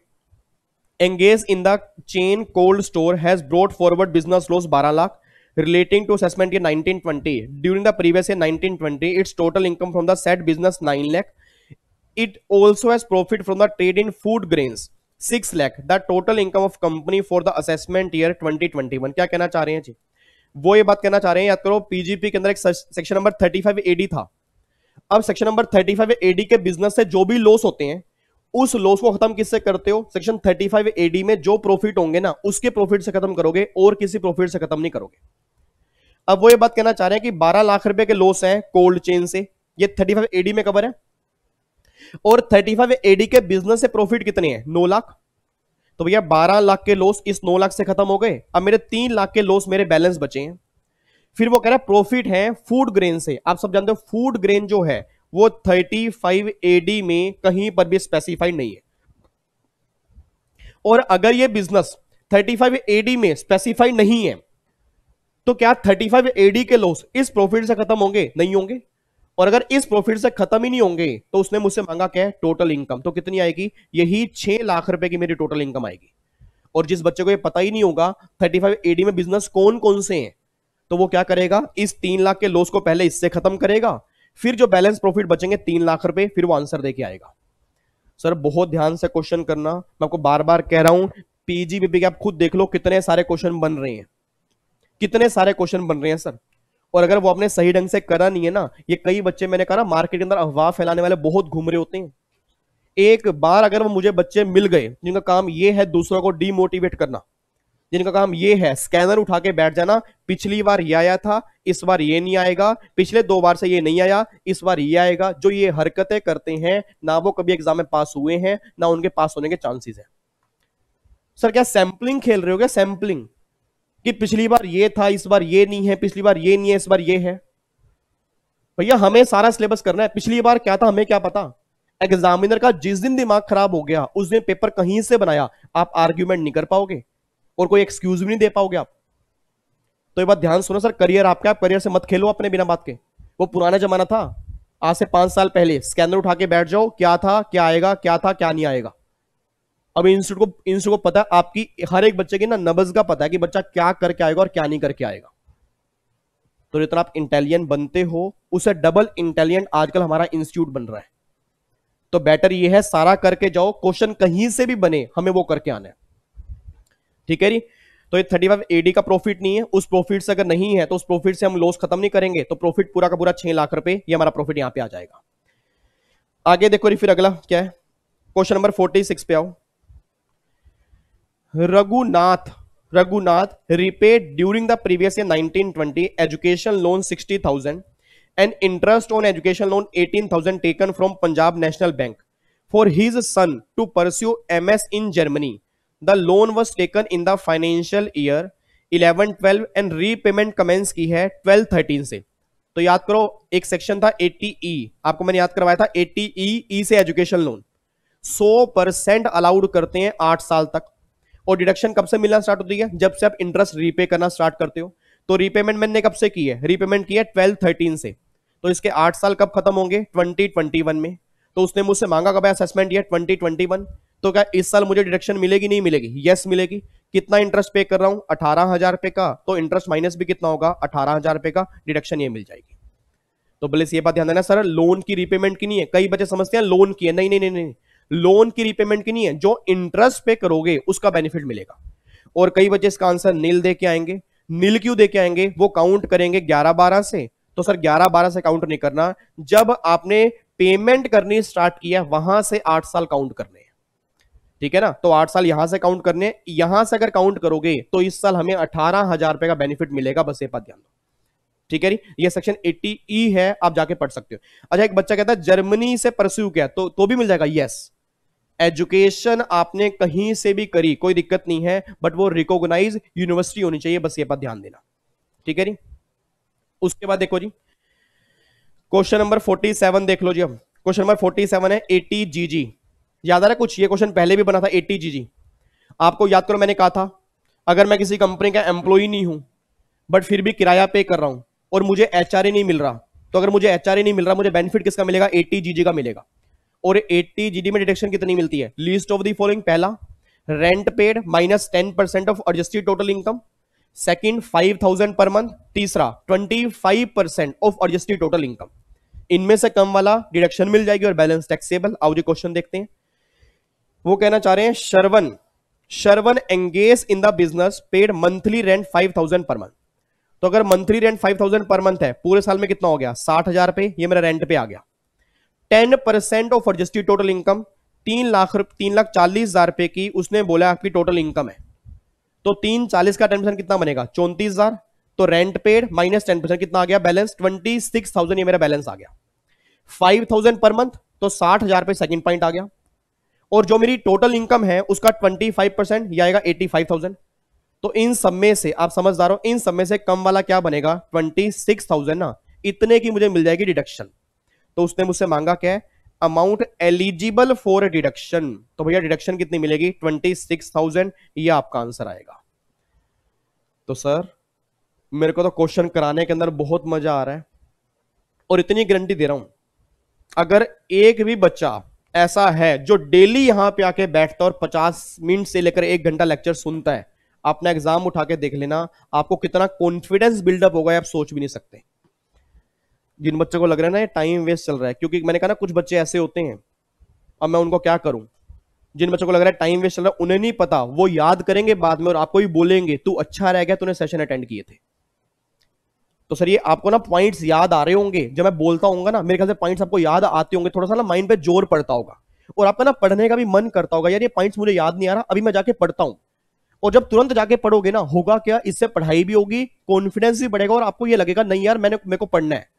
engaged in the chain cold store has brought forward business loss 12 lakh relating to assessment year 1920. During the previous year 1920, its total income from the said business 9 lakh. It also has profit from the trade in food grains 6 lakh. The total income of company for the assessment year 2021. क्या कहना चाह रहे हैं जी? वो ये बात कहना चाह रहे हैं, याद करो पीजीपी के अंदर एक सेक्शन नंबर 35 एडी था। अब सेक्शन नंबर 35 एडी के बिजनेस से जो भी लॉस होते हैं उस लॉस को खत्म किससे करते हो? सेक्शन 35 AD में जो प्रॉफिट होंगे ना उसके प्रॉफिट से खत्म करोगे और किसी प्रॉफिट से खत्म नहीं करोगे। अब वो ये बात कहना चाह रहे हैं कि 12 लाख रुपए के लॉस हैं कोल्ड चेन से, ये 35 AD में कवर है, और 35 AD के बिजनेस से प्रॉफिट कितने हैं? 9 लाख। तो भैया 12 लाख के लॉस इस 9 लाख से खत्म हो गए, अब मेरे 3 लाख के लॉस मेरे बैलेंस बचे हैं। फिर वो कह रहा है प्रॉफिट है फूड ग्रेन से। आप सब जानते हो फूड ग्रेन जो है वो 35 AD में कहीं पर भी स्पेसिफाइड नहीं है, और अगर ये बिजनेस 35 AD में स्पेसिफाइड नहीं है तो क्या 35 AD के लॉस इस प्रॉफिट से खत्म होंगे? नहीं होंगे। और अगर इस प्रॉफिट से खत्म ही नहीं होंगे तो उसने मुझसे मांगा क्या है? Total income. तो कितनी आएगी? यही 6 लाख रुपए की मेरी टोटल इनकम आएगी। और जिस बच्चे को ये पता ही नहीं होगा 35 AD में बिजनेस कौन कौन से हैं, तो वो क्या करेगा? इस 3 लाख के लॉस को पहले इससे खत्म करेगा, फिर जो बैलेंस प्रॉफिट बचेंगे 3 लाख रुपए, फिर वो आंसर देके आएगा। सर बहुत ध्यान से क्वेश्चन करना, मैं आपको बार बार कह रहा हूं, पीजीबीपी के आप खुद देख लो कितने सारे क्वेश्चन बन रहे हैं, कितने सारे क्वेश्चन बन रहे हैं सर। और अगर वो आपने सही ढंग से करा नहीं है ना, ये कई बच्चे मैंने कहा मार्केट के अंदर अफवाह फैलाने वाले बहुत घूम रहे होते हैं। एक बार अगर वो मुझे बच्चे मिल गए जिनका काम ये है दूसरों को डिमोटिवेट करना, जिनका काम ये है स्कैनर उठा के बैठ जाना, पिछली बार ये आया था इस बार ये नहीं आएगा, पिछले 2 बार से ये नहीं आया इस बार ये आएगा, जो ये हरकतें करते हैं ना वो कभी एग्जाम में पास हुए हैं ना उनके पास होने के चांसेस है। सर क्या सैंपलिंग खेल रहे हो क्या? सैंपलिंग कि पिछली बार ये था इस बार ये नहीं है, पिछली बार ये नहीं है इस बार ये है। भैया हमें सारा सिलेबस करना है, पिछली बार क्या था हमें क्या पता। एग्जामिनर का जिस दिन दिमाग खराब हो गया उस दिन पेपर कहीं से बनाया, आप आर्ग्यूमेंट नहीं कर पाओगे और कोई एक्सक्यूज भी नहीं दे पाओगे आप। तो ये बात ध्यान सुनो सर, करियर आपका, आप करियर से मत खेलो अपने बिना बात के। वो पुराना जमाना था, आज से 5 साल पहले स्कैनर उठा के बैठ जाओ, क्या था क्या आएगा, क्या था क्या नहीं आएगा। अब इंस्टीट्यूट को पता है, आपकी हर एक बच्चे की ना नब्ज का पता है कि बच्चा क्या करके आएगा और क्या नहीं करके आएगा। तो जितना आप इंटेलिजेंट बनते हो उससे डबल इंटेलिजेंट आजकल हमारा इंस्टीट्यूट बन रहा है। तो बेटर ये है सारा करके जाओ, क्वेश्चन कहीं से भी बने हमें वो करके आना है, ठीक है जी। तो ये 35 AD का प्रॉफिट नहीं है, उस प्रॉफिट से अगर नहीं है तो उस प्रॉफिट से हम लॉस खत्म नहीं करेंगे, तो प्रॉफिट पूरा का पूरा 6 लाख रुपए ये हमारा प्रॉफिट यहां पे आ जाएगा। आगे देखो फिर अगला क्या है, क्वेश्चन नंबर 46 पे आओ। Raghunath repaid during the previous year 1920 education loan 60,000 and interest on education loan 18,000 taken from Punjab National Bank for his son to pursue MS in Germany. The loan was taken in the financial year 11-12 and repayment commence की है 12-13 से। तो याद करो एक section था 80E, आपको मैंने याद करवाया था 80E से एजुकेशन लोन 100% अलाउड करते हैं 8 साल तक, और डिडक्शन कब से मिलना स्टार्ट होती है? जब से आप इंटरेस्ट रीपे करना स्टार्ट करते हो। तो रीपेमेंट मैंने कब से की है? रीपेमेंट की है 12-13 से। तो इसके 8 साल कब खत्म होंगे? 2021 में। तो उसने मुझसे मांगा कब असेसमेंट ये 2021। तो क्या इस साल मुझे डिडक्शन मिलेगी नहीं मिलेगी? यस मिलेगी। कितना इंटरेस्ट पे कर रहा हूं? 18,000 रुपए का, तो इंटरेस्ट माइनस भी कितना होगा? 18,000 रुपए का, डिडक्शन ये मिल जाएगी। तो भले ये बात ध्यान देना सर, लोन की रीपेमेंट की नहीं है। कई बच्चे समझते हैं लोन की है, नहीं नहीं नहीं नहीं, लोन की रीपेमेंट की नहीं है, जो इंटरेस्ट पे करोगे उसका बेनिफिट मिलेगा। और कई बच्चे इसका आंसर नील दे के आएंगे। नील क्यों दे के आएंगे? वो काउंट करेंगे 11-12 से। तो सर 11-12 से काउंट नहीं करना, जब आपने पेमेंट करनी स्टार्ट किया वहां से 8 साल काउंट करने हैं, ठीक है ना। तो 8 साल यहां से काउंट करने, यहां से अगर काउंट करोगे तो इस साल हमें 18,000 रुपए का बेनिफिट मिलेगा, बस ये बात ध्यान दो, ठीक है जी। ये सेक्शन 80E है, आप जाके पढ़ सकते हो। अच्छा एक बच्चा कहता है जर्मनी से परस्यू किया तो भी मिल जाएगा। यस, एजुकेशन आपने कहीं से भी करी कोई दिक्कत नहीं है, बट वो रिकॉग्नाइज यूनिवर्सिटी होनी चाहिए, बस ये बात ध्यान देना, ठीक है जी। उसके बाद देखो जी क्वेश्चन नंबर 47 देख लो जी। अब क्वेश्चन नंबर 47 है 80GG। याद आ रहा है कुछ? ये क्वेश्चन पहले भी बना था 80GG। आपको याद करो मैंने कहा था अगर मैं किसी कंपनी का एम्प्लॉय नहीं हूं बट फिर भी किराया पे कर रहा हूं और मुझे HRA नहीं मिल रहा, तो अगर मुझे HRA नहीं मिल रहा मुझे बेनिफिट किसका मिलेगा? 80GG का मिलेगा। और 80GG में डिडक्शन कितनी मिलती है? लीस्ट ऑफ द फॉलोइंग, पहला rent paid minus 10% of adjusted total income, second 5,000 per month, तीसरा 25% ऑफ एडजस्टेड टोटल इनकम। इनमें से कम वाला डिडक्शन मिल जाएगी और बैलेंस टैक्सेबल। आओ जी क्वेश्चन देखते हैं। वो कहना चाह रहे हैं Sharvan engage in the business paid monthly rent 5,000 per month. तो अगर मंथली रेंट 5,000 पर मंथ है, पूरे साल में कितना हो गया? 60,000 पे, ये मेरा रेंट पे आ गया। 10% ऑफ एडजस्टेड टोटल इनकम 3,40,000 रुपए की उसने बोला आपकी टोटल इनकम है, तो 3,40 का 10% कितना बनेगा? 34,000। तो रेंट पेड माइनस 10% कितना आ गया? बैलेंस 26,000, ये मेरा बैलेंस आ गया। 5,000 पर मंथ, तो 60,000 पे सेकंड पॉइंट आ गया। और जो मेरी टोटल इनकम है उसका 25% ये आएगा 85,000। तो इन सब में से आप समझदार हो, इन सब में से कम वाला क्या बनेगा? 26,000 ना, इतने की मुझे मिल जाएगी डिडक्शन। तो उसने मुझसे मांगा क्या है? Amount eligible for deduction. तो भैया डिडक्शन कितनी मिलेगी? 26,000। ये आपका आंसर आएगा। तो सर मेरे को तो क्वेश्चन कराने के अंदर बहुत मजा आ रहा है, और इतनी गारंटी दे रहा हूं, अगर एक भी बच्चा ऐसा है जो डेली यहां पे आके बैठता है और 50 मिनट से लेकर 1 घंटा लेक्चर सुनता है, अपना एग्जाम उठा के देख लेना, आपको कितना कॉन्फिडेंस बिल्डअप होगा आप सोच भी नहीं सकते। जिन बच्चों को लग रहा है ना ये टाइम वेस्ट चल रहा है, क्योंकि मैंने कहा ना कुछ बच्चे ऐसे होते हैं, अब मैं उनको क्या करूं, जिन बच्चों को लग रहा है टाइम वेस्ट चल रहा है, उन्हें नहीं पता, वो याद करेंगे बाद में और आपको भी बोलेंगे तू अच्छा रह गया, तूने सेशन अटेंड किए थे। तो सर ये आपको ना पॉइंट्स याद आ रहे होंगे, जब मैं बोलता हूँ ना, मेरे ख्याल से पॉइंट्स आपको याद आते होंगे, थोड़ा सा ना माइंड पे जोर पड़ता होगा, और आपका ना पढ़ने का भी मन करता होगा, यार ये पॉइंट्स मुझे याद नहीं आ रहा, अभी मैं जाके पढ़ता हूं। और जब तुरंत जाके पढ़ोगे ना, होगा क्या, इससे पढ़ाई भी होगी, कॉन्फिडेंस भी बढ़ेगा, और आपको ये लगेगा नहीं यार मेरे को पढ़ना है।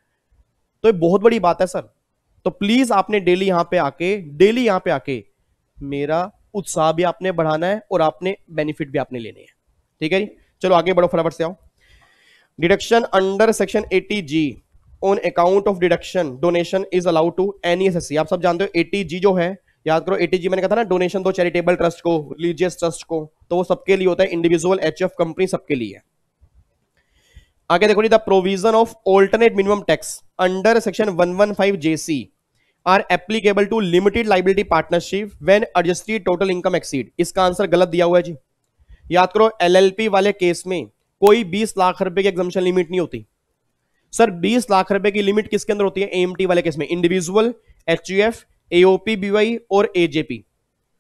तो ये बहुत बड़ी बात है सर। तो प्लीज आपने डेली यहां पे आके मेरा उत्साह भी आपने बढ़ाना है, और आपने बेनिफिट भी आपने लेने हैं। ठीक है जी, चलो आगे बढ़ो, फटाफट से आओ। Deduction under section 80G on account of deduction donation is allowed to any SSC. आप सब जानते हो 80G जो है, याद करो 80G मैंने कहा था ना, डोनेशन दो चैरिटेबल ट्रस्ट को, रिलीजियस ट्रस्ट को, तो वो सबके लिए होता है, इंडिविजुअल एचएफ कंपनी सबके लिए है। आगे देखो, the provision of alternate minimum tax under section 115JC are applicable to limited liability partnership when adjusted total income exceed. इसका आंसर गलत दिया हुआ है जी। याद करो एलएलपी वाले केस में कोई 20 लाख रुपए की एग्जम्पशन लिमिट नहीं होती। सर 20 लाख रुपए की लिमिट किसके अंदर होती है? एएमटी वाले केस में, इंडिविजुअल, एचयूएफ, एओपी, बीवाई और एजेपी।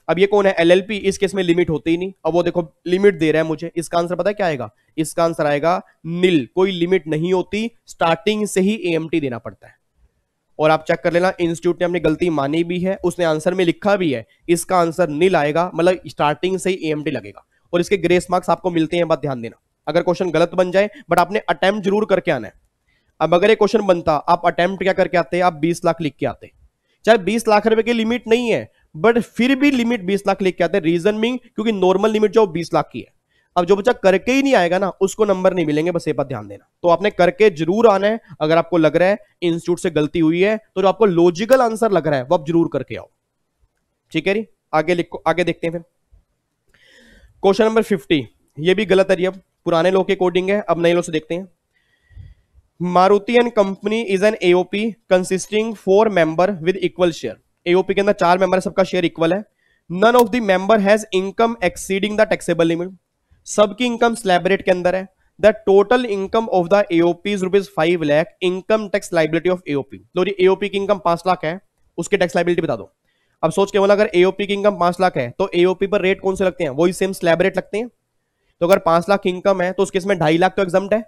अब ये कौन है? एलएलपी। इस केस में लिमिट होती ही नहीं। अब वो देखो लिमिट दे रहा है मुझे, इसका आंसर पता है क्या आएगा? इसका आंसर आएगा नील, कोई लिमिट नहीं होती, स्टार्टिंग से ही एएमटी देना पड़ता है। और आप चेक कर लेना, इंस्टीट्यूट ने अपनी गलती मानी भी है, उसने आंसर में लिखा भी है, इसका आंसर नील आएगा, मतलब स्टार्टिंग से ही एएमटी लगेगा, और इसके ग्रेस मार्क्स आपको मिलते हैं, बात ध्यान देना। अगर क्वेश्चन गलत बन जाए, बट आपने अटेम्प्ट जरूर करके आना है। अब अगर ये क्वेश्चन बनता, आप अटेम्प्ट क्या करके आते? आप 20 लाख लिख के आते, चाहे 20 लाख रुपए की लिमिट नहीं है, बट फिर भी लिमिट 20 लाख लिख के आते। रीजन मीन क्योंकि नॉर्मल लिमिट जो 20 लाख की है। अब जो बच्चा करके ही नहीं आएगा ना, उसको नंबर नहीं मिलेंगे, बस ये बात ध्यान देना। तो आपने करके जरूर आना है। अगर आपको लग रहा है इंस्टीट्यूट से गलती हुई है, तो जो आपको लॉजिकल आंसर लग रहा है वो आप जरूर करके आओ। ठीक है जी, आगे लिखो, आगे देखते हैं फिर। क्वेश्चन नंबर 50, ये भी गलत है जी। अब पुराने लोग के कोडिंग है, अब नए लोग से देखते हैं। Maruti and company is an AOP consisting 4 member with equal share. AOP के अंदर 4 मेंबर है, सबका शेयर इक्वल है। None of the member has income exceeding the taxable limit. सबकी इनकम स्लैब रेट के अंदर है। The total income of the AOP is ₹5 lakh. Income tax liability of AOP, तो एओपी की इनकम 5 लाख है, उसके टैक्स लाइबिलिटी बता दो। अब सोच के बोला, अगर एओपी की इनकम 5 लाख है तो एओपी पर रेट कौन से लगते हैं? वही सेम स्लैब रेट लगते हैं। तो अगर 5 लाख इनकम है तो उसके इसमें 2.5 लाख तो एग्जम्प्ट है,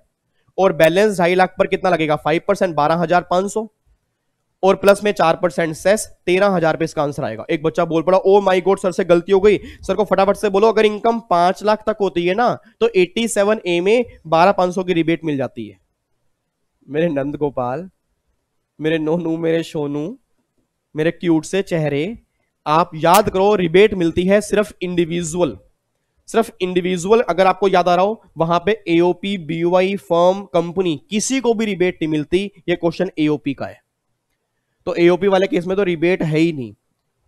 और बैलेंस 2.5 लाख पर कितना लगेगा? 5%, 12,500, और प्लस में 4% सेस, 13,000 पे इसका आंसर आएगा। एक बच्चा बोल पड़ा, ओ माय गॉड सर से गलती हो गई। सर को फटाफट से बोलो, अगर इनकम 5 लाख तक होती है ना, तो 87A में 12,500 की रिबेट मिल जाती है। मेरे नंद गोपाल, मेरे नोनू, मेरे सोनू, मेरे क्यूट से चेहरे, आप याद करो, रिबेट मिलती है सिर्फ इंडिविजुअल, सिर्फ इंडिविजुअल। अगर आपको याद आ रहा हो, वहां पे एओपी, बीवाई, फर्म, कंपनी, किसी को भी रिबेट नहीं मिलती। ये क्वेश्चन एओपी का है, तो एओपी वाले केस में तो रिबेट है ही नहीं।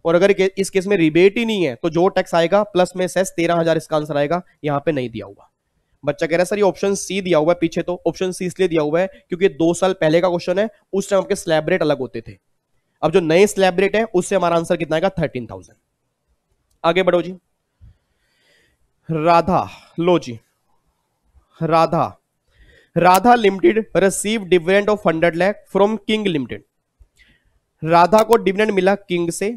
और अगर इस केस में रिबेट ही नहीं है, तो जो टैक्स आएगा प्लस में सेस 13,000 इसका आंसर आएगा। यहां पे नहीं दिया हुआ। बच्चा कह रहा है सर ये ऑप्शन सी दिया हुआ है पीछे, तो ऑप्शन सी इसलिए दिया हुआ है क्योंकि 2 साल पहले का क्वेश्चन है, उस टाइम आपके स्लैब रेट अलग होते थे। अब जो नए स्लैब रेट है उससे हमारा आंसर कितना आएगा? 13,000। आगे बढ़ो जी। राधा, लो जी, Radha limited receive dividend of 100 lakh from King limited. Radha को डिविडेंड मिला किंग से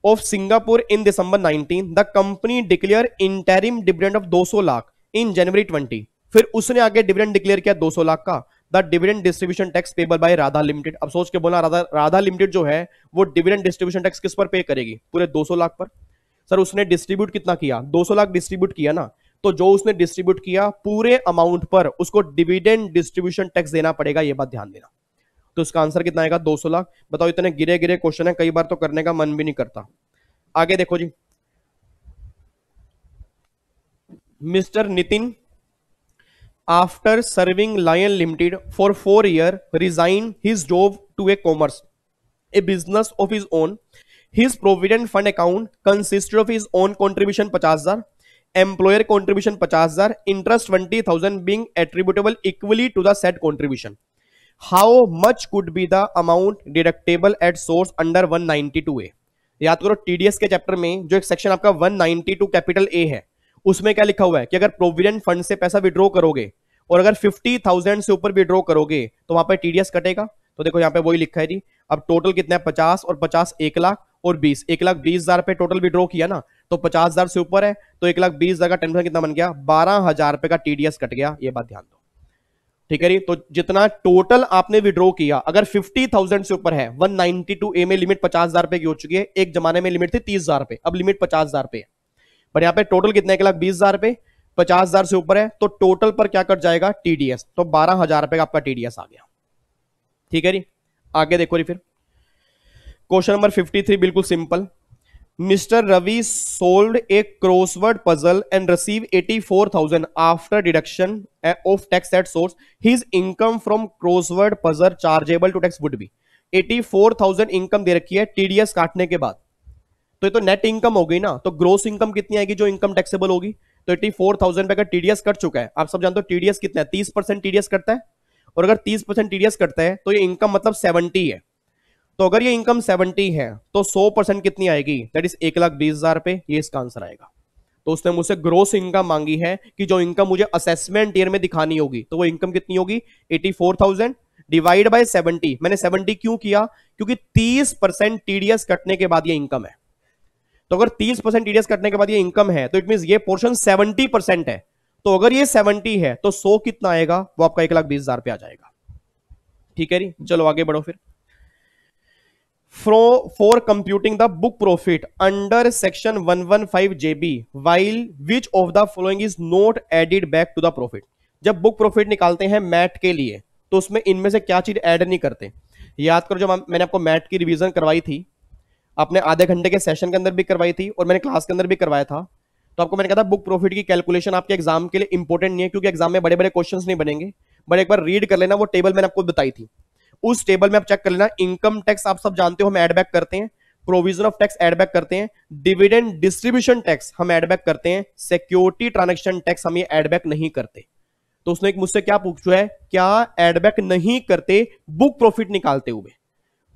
of Singapore in December 19। The company declare interim dividend of 200 lakh in January 20। फिर उसने आगे डिविडेंड डिक्लेयर किया 200 लाख का, the dividend distribution tax payable by Radha limited. अब सोच के बोलना, राधा लिमिटेड जो है वो डिविडेंड डिस्ट्रीब्यूशन टैक्स किस पर पे करेगी? पूरे 200 लाख पर। सर उसने डिस्ट्रीब्यूट कितना किया? 200 लाख डिस्ट्रीब्यूट किया ना, तो जो उसने डिस्ट्रीब्यूट किया पूरे अमाउंट पर उसको डिविडेंड डिस्ट्रीब्यूशन टैक्स देना पड़ेगा, ये बात ध्यान देना। तो इसका आंसर कितना आएगा? 200 लाख। बताओ, इतने गिरे गिरे क्वेश्चन है, कई बार तो करने का मन भी नहीं करता। आगे देखो जी, mister Nitin after serving Lion limited for 4 years resign his job to a commerce a business of his own. His provident fund account consisted of his own contribution 50,000, employer contribution 50,000, interest 20,000 being attributable equally to the said contribution. How much could be the amount deductible at source under 192A? याद करो, TDS के chapter में जो एक section आपका 192 capital A है, उसमें क्या लिखा हुआ है कि अगर प्रोविडेंट फंड से पैसा विड्रॉ करोगे और अगर 50,000 से ऊपर विड्रॉ करोगे तो वहां पर टीडीएस कटेगा। तो देखो यहाँ पे वही लिखा है जी। अब टोटल कितना है? 50 और 50 1 लाख और 20, 1,20,000 पे टोटल विड्रॉ किया ना, तो 50,000 से ऊपर है तो 1,20,000 का 10% कितना बन गया? 12,000 रुपए का टीडीएस कट गया। ये बात ध्यान दो, ठीक है जी। तो जितना टोटल आपने विड्रॉ किया, अगर 50,000 से ऊपर है, 192A में लिमिट 50,000 रुपए की हो चुकी है। एक जमाने में लिमिट थी 30,000 रुपए, अब लिमिट 50,000 रुपए है। पर यहाँ पे टोटल कितना? 1,20,000 रुपए, 50,000 से ऊपर है तो टोटल पर क्या कट जाएगा? टीडीएस। तो 12,000 रुपए का आपका टीडीएस आ गया, ठीक है जी। आगे देखो जी, फिर क्वेश्चन नंबर 53 बिल्कुल simple. Mister Ravi sold a crossword puzzle and receive 84,000 after deduction of tax at source. His income from crossword puzzle chargeable to tax would be. 84,000 income दे रखी है टीडीएस काटने के बाद, तो ये तो नेट इनकम हो गई ना। तो ग्रोस इनकम कितनी आएगी जो इनकम टैक्सेबल होगी? तो 84,000 रुपए का टीडीएस कट चुका है। आप सब जानते हो टीडीएस कितना है? 30% टीडीएस कटता है, और अगर 30% टीडीएस कटता है तो ये इनकम मतलब 70 है। तो अगर ये इनकम 70 है तो 100% कितनी आएगी? दैट इज 1,20,000 रुपए। ये इसका आंसर आएगा। तो उसने मुझसे ग्रोस इनकम मांगी है कि जो इनकम मुझे असेसमेंट ईयर में दिखानी होगी, तो वो इनकम कितनी होगी? 84,000 डिवाइड बाय 70। मैंने 70 क्यों किया? क्योंकि 30% टीडीएस कटने के बाद ये इनकम है। तो अगर 30% टीडीएस कटने के बाद ये इनकम है तो इट मीन ये पोर्शन 70% है। तो अगर ये 70 है तो 100 कितना आएगा? वो आपका 1,20,000 पे आ जाएगा, ठीक है जी। चलो आगे बढ़ो फिर। For computing the book profit under section 115 JB, while which of the following is not added back to the profit? जब बुक प्रॉफिट निकालते हैं मैट के लिए तो उसमें इनमें से क्या चीज ऐड नहीं करते? याद करो, जब मैंने आपको मैट की रिवीजन करवाई थी, अपने आधे घंटे के सेशन के अंदर भी करवाई थी और मैंने क्लास के अंदर भी करवाया था, तो आपको मैंने कहा था बुक प्रॉफिट की कैलकुलेशन आपके एग्जाम के लिए इंपॉर्टेंट नहीं है, क्योंकि एग्जाम में बड़े बड़े क्वेश्चंस नहीं बनेंगे। बट एक बार रीड कर लेना, वो टेबल मैंने आपको बताई थी, उस टेबल में आप चेक कर लेना। इनकम टैक्स आप सब जानते हो हम ऐड बैक करते हैं, provision of tax add back करते हैं, डिविडेंड डिस्ट्रीब्यूशन टैक्स हम ऐड बैक करते हैं, सिक्योरिटी ट्रांजैक्शन टैक्स हम ये ऐड बैक नहीं करते। तो उसने एक मुझसे क्या पूछा है, क्या ऐड बैक नहीं करते बुक प्रॉफिट निकालते हुए?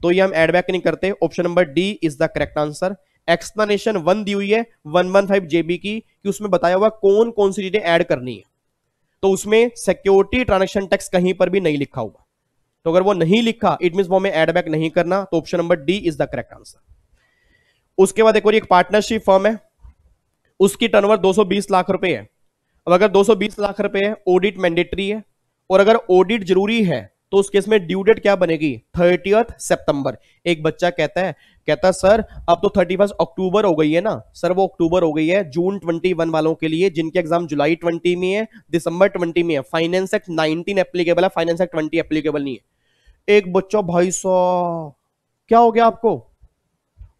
तो ये हम ऐड बैक नहीं करते। Option number D is the correct answer. Explanation 1 दी हुई है 115 जेबी की, कि उसमें बताया हुआ कौन कौन सी चीजें ऐड करनी है, तो उसमें सिक्योरिटी ट्रांजैक्शन टैक्स कहीं पर भी नहीं लिखा हुआ। तो अगर वो नहीं लिखा इट मींस वो हमें ऐड बैक नहीं करना, तो option number D is the correct answer. उसके बाद एक और एक पार्टनरशिप फर्म है, उसकी टर्नओवर 220 लाख रुपए है। अब अगर 220 लाख रुपए है, ऑडिट मैंडेटरी है, और अगर ऑडिट जरूरी है तो उस केस में ड्यू डेट क्या बनेगी? 30 सितंबर। एक बच्चा कहता सर अब तो 31 अक्टूबर हो गई है ना। सर वो अक्टूबर हो गई है जून 21 वालों के लिए जिनके एग्जाम जुलाई 20 में है, दिसंबर 20 में है। फाइनेंस एक्ट 19 एप्लीकेबल है, फाइनेंस एक्ट 20 एप्लीकेबल नहीं है। एक बच्चा, भाई साहब क्या हो गया आपको?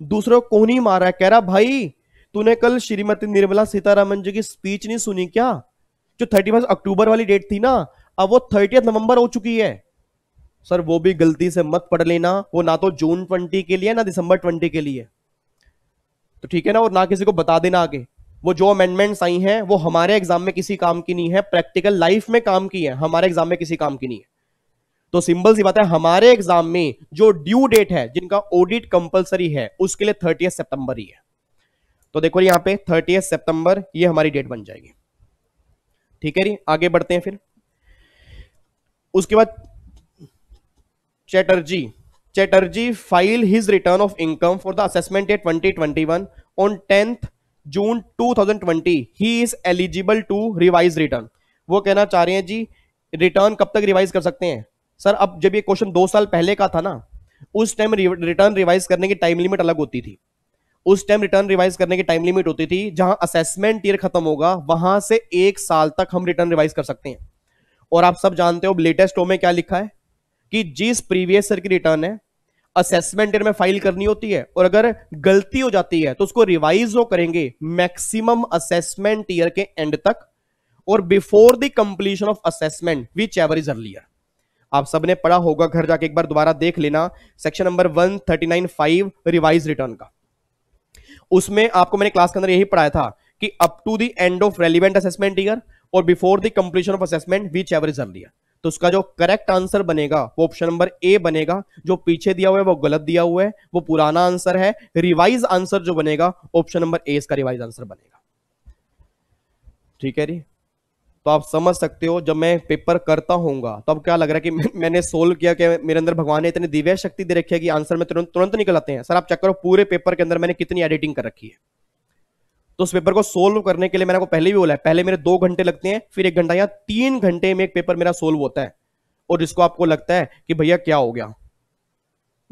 दूसरे को कौन ही मारा है? कह रहा भाई तूने कल श्रीमती निर्मला सीतारमन जी की स्पीच नहीं सुनी क्या? जो 31 अक्टूबर वाली डेट थी ना, अब वो 30 नवंबर हो चुकी है। सर वो भी गलती से मत पढ़ लेना, वो ना तो जून 20 के लिए ना दिसंबर 20 के लिए, तो ठीक है ना। और ना किसी को बता देना आगे, वो जो अमेंडमेंट्स आई हैं वो हमारे एग्जाम में किसी काम की नहीं है, प्रैक्टिकल लाइफ में काम की है, हमारे एग्जाम में किसी काम की नहीं है। तो सिंपल सी बात है, हमारे एग्जाम में जो ड्यू डेट है जिनका ऑडिट कंपलसरी है उसके लिए 30 सितंबर ही है। तो देखो यहां पे 30 सितंबर ये हमारी डेट बन जाएगी, ठीक है जी। आगे बढ़ते हैं फिर। उसके बाद Chatterjee file his return of income for the assessment year 2021 on 10th June 2020। He is eligible to revise return. वो कहना चाह रहे हैं जी रिटर्न कब तक रिवाइज कर सकते हैं सर? अब जब ये क्वेश्चन 2 साल पहले का था ना, उस टाइम रिटर्न रिवाइज करने की टाइम लिमिट अलग होती थी। उस टाइम रिटर्न रिवाइज करने की टाइम लिमिट होती थी जहां असेसमेंट ईयर खत्म होगा वहां से 1 साल तक हम रिटर्न रिवाइज कर सकते हैं। और आप सब जानते हो लेटेस्ट में क्या लिखा है कि जिस प्रीवियस ईयर की रिटर्न है असेसमेंट ईयर में फाइल करनी होती है, और अगर गलती हो जाती है तो उसको रिवाइज वो करेंगे मैक्सिमम असेसमेंट ईयर के एंड तक और before the completion of assessment whichever is earlier. आप सबने पढ़ा होगा, घर जाके एक बार दोबारा देख लेना, सेक्शन नंबर 139(5) रिवाइज रिटर्न का। उसमें आपको मैंने क्लास के अंदर यही पढ़ाया था कि up to the end of relevant assessment year और before the completion of assessment whichever is earlier. तो उसका जो करेक्ट आंसर बनेगा वो ऑप्शन नंबर ए बनेगा। जो पीछे दिया हुआ है वो गलत दिया हुआ है, वो पुराना आंसर है। रिवाइज आंसर जो बनेगा ऑप्शन नंबर ए इसका रिवाइज आंसर बनेगा। ठीक है जी, तो आप समझ सकते हो जब मैं पेपर करता होऊंगा तो अब क्या लग रहा है कि मैंने सोल्व किया कि मेरे अंदर भगवान ने इतनी दिव्य शक्ति दे रखी है कि आंसर में तुरंत निकल आते हैं। सर आप चेक करो पूरे पेपर के अंदर मैंने कितनी एडिटिंग कर रखी है। तो उस पेपर को सोल्व करने के लिए मैंने आपको पहले भी बोला है, पहले मेरे 2 घंटे लगते हैं, फिर 1 घंटा या 3 घंटे में एक पेपर मेरा सोल्व होता है। और जिसको आपको लगता है कि भैया क्या हो गया,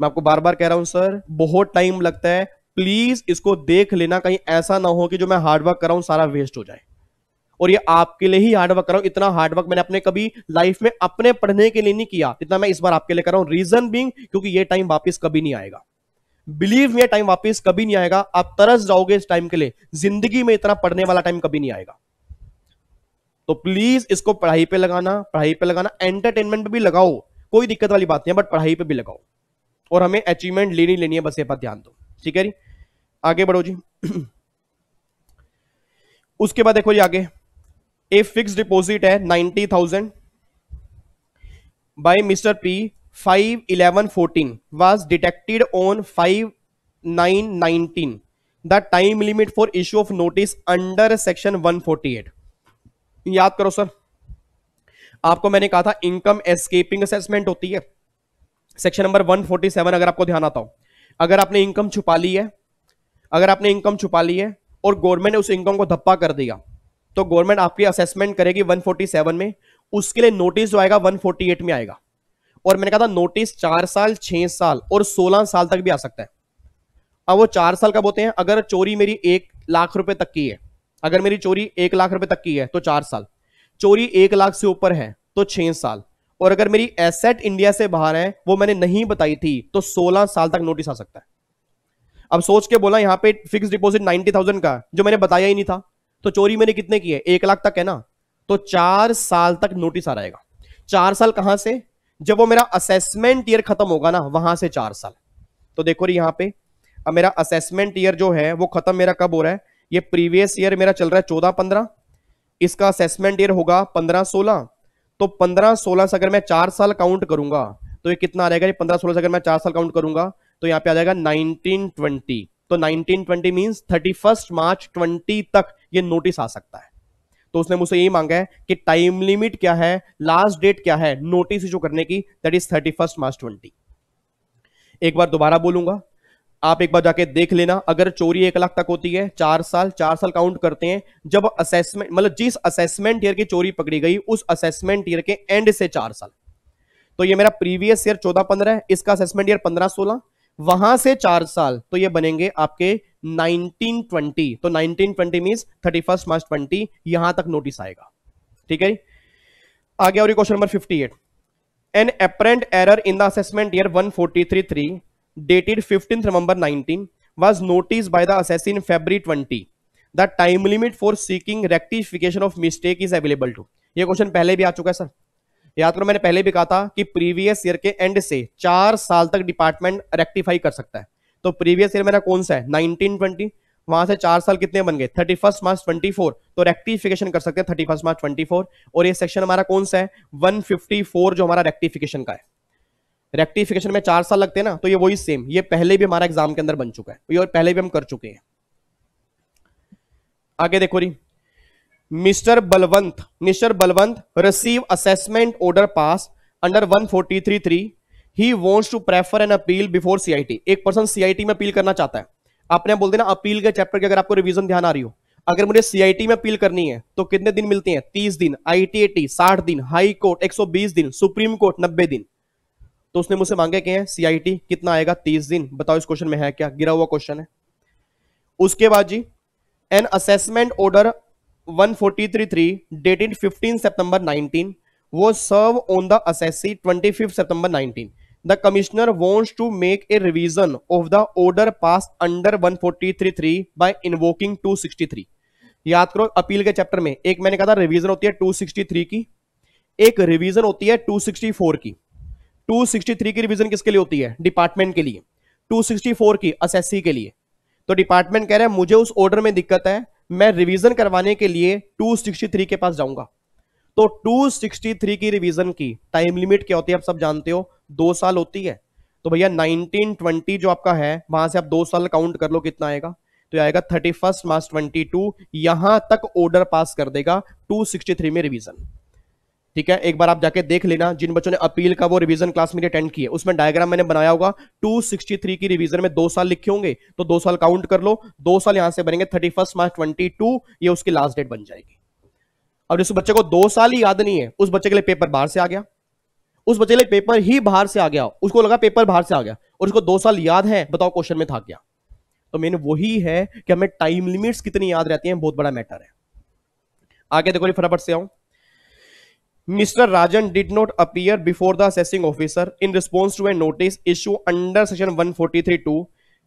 मैं आपको बार बार कह रहा हूं सर बहुत टाइम लगता है, प्लीज इसको देख लेना, कहीं ऐसा ना हो कि जो मैं हार्डवर्क कर रहा हूं सारा वेस्ट हो जाए। और ये आपके लिए ही हार्डवर्क कर रहा हूं, इतना हार्डवर्क मैंने अपने कभी लाइफ में अपने पढ़ने के लिए नहीं किया जितना मैं इस बार आपके लिए कर रहा हूं। रीजन बीइंग क्योंकि ये टाइम वापस कभी नहीं आएगा। बिलीव मी, टाइम वापस कभी नहीं आएगा। आप तरस जाओगे इस टाइम के लिए, जिंदगी में इतना पढ़ने वाला टाइम कभी नहीं आएगा। तो प्लीज इसको पढ़ाई पे लगाना, पढ़ाई पे लगाना, एंटरटेनमेंट पे भी लगाओ, कोई दिक्कत वाली बात नहीं है, बट पढ़ाई पे भी लगाओ। और हमें अचीवमेंट लेनी है, बस ये बात ध्यान दो। ठीक है जी, आगे बढ़ो जी। उसके बाद देखो जी आगे, ए फिक्स डिपॉजिट है 90,000 by mister P 5/11/14 was detected on 5/9/19. The time limit for issue of notice under section 148. याद करो सर, आपको मैंने कहा था इनकम एस्केपिंग असेसमेंट होती है सेक्शन नंबर 147। अगर आपको ध्यान आता हो, अगर आपने इनकम छुपा ली है, अगर आपने इनकम छुपा ली है और गवर्नमेंट ने उस इनकम को धप्पा कर दिया तो गवर्नमेंट आपकी असेसमेंट करेगी 147 में, उसके लिए नोटिस जो आएगा 148 में आएगा। और मैंने कहा था नोटिस 4 साल, 6 साल और 16 साल तक भी आ सकता है। अब वो 4 साल कब होते हैं? अगर चोरी मेरी 1 लाख रुपए तक की है, अगर मेरी चोरी 1 लाख रुपए तक की है तो 4 साल, चोरी 1 लाख से ऊपर है तो 6 साल, और अगर मेरी एसेट इंडिया से बाहर है वो मैंने नहीं बताई थी तो 16 साल तक नोटिस आ सकता है। अब सोच के बोला यहां पे फिक्स डिपॉजिट 90,000 का जो मैंने बताया ही नहीं था, तो चोरी मैंने कितने की है? 1 लाख तक है ना, तो 4 साल तक नोटिस आ रहेगा। 4 साल कहां से? जब वो मेरा असेसमेंट ईयर खत्म होगा ना वहां से 4 साल। तो देखो यहां पे अब मेरा असेसमेंट ईयर जो है वो खत्म मेरा कब हो रहा है? ये प्रीवियस ईयर मेरा चल रहा है 14-15, इसका असेसमेंट ईयर होगा 15-16। तो 15-16 से अगर मैं 4 साल काउंट करूंगा तो ये कितना आ जाएगा? 15-16 से अगर मैं 4 साल काउंट करूंगा तो यहां पे आ जाएगा 1920। तो 1920 मींस 31 मार्च 20 तक ये नोटिस आ सकता है। तो उसने मुझसे यही मांगा है कि टाइम लिमिट क्या है, लास्ट डेट क्या है नोटिस इशू करने की, दैट इज 31 मार्च 20। एक बार दोबारा बोलूंगा, आप एक बार जाके देख लेना। अगर चोरी 1 लाख तक होती है 4 साल, 4 साल काउंट करते हैं जब असेसमेंट, मतलब जिस असेसमेंट ईयर की चोरी पकड़ी गई उस असेसमेंट ईयर के एंड से 4 साल। तो ये मेरा प्रीवियस ईयर 14-15 है, इसका असेसमेंट ईयर 15-16, वहां से 4 साल, तो ये बनेंगे आपके 1920। तो 1920 मींस 31 मार्च 20, यहां तक नोटिस आएगा। ठीक है, आगे और question number 58। An apparent error in the assessment year 143.3 dated 15th November 19 was noticed by the assessor in February 20. The time limit for seeking rectification of mistake is available to. ये question पहले भी आ चुका है sir, याद करो मैंने पहले भी कहा था कि प्रीवियस ईयर के एंड से 4 साल तक डिपार्टमेंट रेक्टिफाई कर सकता है। तो प्रीवियस ईयर मेरा कौन सा है? 1920, वहां से 4 साल कितने बन गए? 31 मार्च 24। तो रेक्टिफिकेशन कर सकते हैं 31 मार्च 24। और ये सेक्शन हमारा कौन सा है? 154 जो हमारा रेक्टिफिकेशन का है। रेक्टिफिकेशन में 4 साल लगते हैं ना, तो ये वही सेम, ये पहले भी हमारा एग्जाम के अंदर बन चुका है, ये पहले भी हम कर चुके हैं। आगे देखो री, mister Balwant receive assessment order pass under 143.3। He wants to prefer an appeal before CIT. एक पर्सन सीआईटी में अपील करना चाहता है, आपने बोल देना अपील के चैप्टर की अगर आपको रिवीजन ध्यान आ रही हो, अगर मुझे सीआईटी में अपील करनी है तो कितने दिन मिलते हैं? 30 दिन, आईटीएटी 60 दिन, हाई कोर्ट 120 दिन, सुप्रीम कोर्ट 90 दिन। तो उसने मुझसे मांगे क्या है? सीआईटी कितना आएगा? 30 दिन। बताओ इस क्वेश्चन में है क्या? गिरा हुआ क्वेश्चन है। उसके बाद जी, an assessment order 1433 dated 15 September 19 was served on the assessee 25 September 19. The commissioner wants to make a revision of the order passed under 1433 by invoking 263. याद करो अपील के चैप्टर में एक मैंने कहा था रिवीजन होती है 263 की, एक रिवीजन होती है 264 की। 263 की रिवीजन किसके लिए होती है? डिपार्टमेंट के लिए। 264 की असेसी के लिए। तो डिपार्टमेंट कह रहा है मुझे उस ऑर्डर में दिक्कत है, मैं रिवीजन करवाने के लिए 263 के पास जाऊंगा। तो 263 की रिवीजन की टाइम लिमिट क्या होती है? आप सब जानते हो, 2 साल होती है। तो भैया 1920 जो आपका है वहां से आप 2 साल काउंट कर लो, कितना आएगा? तो आएगा 31 मार्च 22। यहां तक ऑर्डर पास कर देगा 263 में रिवीजन। ठीक है, एक बार आप जाके देख लेना, जिन बच्चों ने अपील का वो रिवीजन क्लास मेरी अटेंड की है उसमें डायग्राम मैंने बनाया होगा। 263 की रिवीजन में 2 साल लिखे होंगे, तो 2 साल काउंट कर लो, 2 साल यहां से बनेंगे 31 मार्च 22, ये उसकी लास्ट डेट बन जाएगी। अब जिस बच्चे को 2 साल ही याद नहीं है उस बच्चे के लिए पेपर बाहर से आ गया, उस बच्चे के लिए पेपर ही बाहर से आ गया, उसको लगा पेपर बाहर से आ गया और उसको 2 साल याद है, बताओ क्वेश्चन में था क्या? तो मैंने वही है कि हमें टाइम लिमिट्स कितनी याद रहती हैं, बहुत बड़ा मैटर है। आगे देखो फटाफट से आऊं। Mr. Rajan did not appear before the assessing officer in response to a notice issued under section 143(2).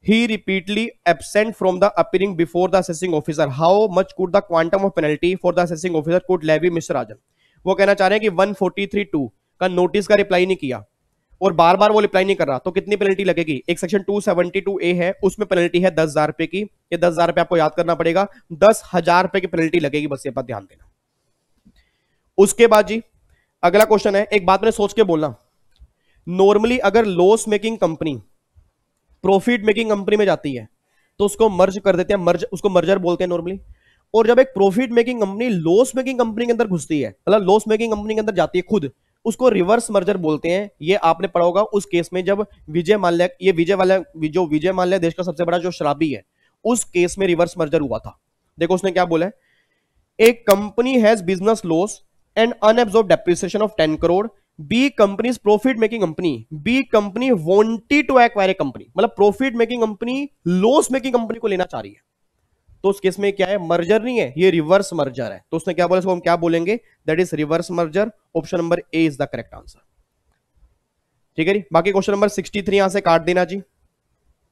He repeatedly absent from the appearing before the assessing officer. How much could the quantum of penalty for the assessing officer could levy Mr. Rajan? वो कहना चाह रहे हैं कि 143(2) का notice का reply नहीं किया और बार बार वो रिप्लाई नहीं कर रहा, तो कितनी पेनल्टी लगेगी? एक सेक्शन 272A है, उसमें पेनल्टी है 10,000 रुपए की। ये 10,000 रुपए आपको याद करना पड़ेगा, 10,000 रुपए की पेनल्टी लगेगी, बस ये बात ध्यान देना। उसके बाद जी अगला क्वेश्चन है, एक बात मैंने सोच के बोलना, नॉर्मली अगर loss making company profit making company में जाती है तो उसको मर्ज कर देते हैं, मर्ज, उसको मर्जर बोलते हैं नॉर्मली। और जब एक profit making company loss making company के अंदर घुसती है, मतलब लॉस मेकिंग कंपनी के अंदर जाती है खुद, उसको रिवर्स मर्जर बोलते हैं। ये आपने पढ़ा होगा उस केस में जब विजय माल्या, ये विजय माल्या देश का सबसे बड़ा जो शराबी है, उस केस में रिवर्स मर्जर हुआ था। देखो उसने क्या बोला है, एक company has business loss and unabsorbed depreciation of 10 crore. B company is profit making company. B company wanted to acquire a company. मतलब profit making company loss making company को लेना चाह रही है, तो उस केस में क्या है? मर्जर नहीं है, ये रिवर्स मर्जर है। तो उसने क्या बोला, इसको हम क्या बोलेंगे? That is reverse merger. Option number A is the correct answer. ठीक है जी, बाकी क्वेश्चन नंबर 63 यहां से काट देना जी,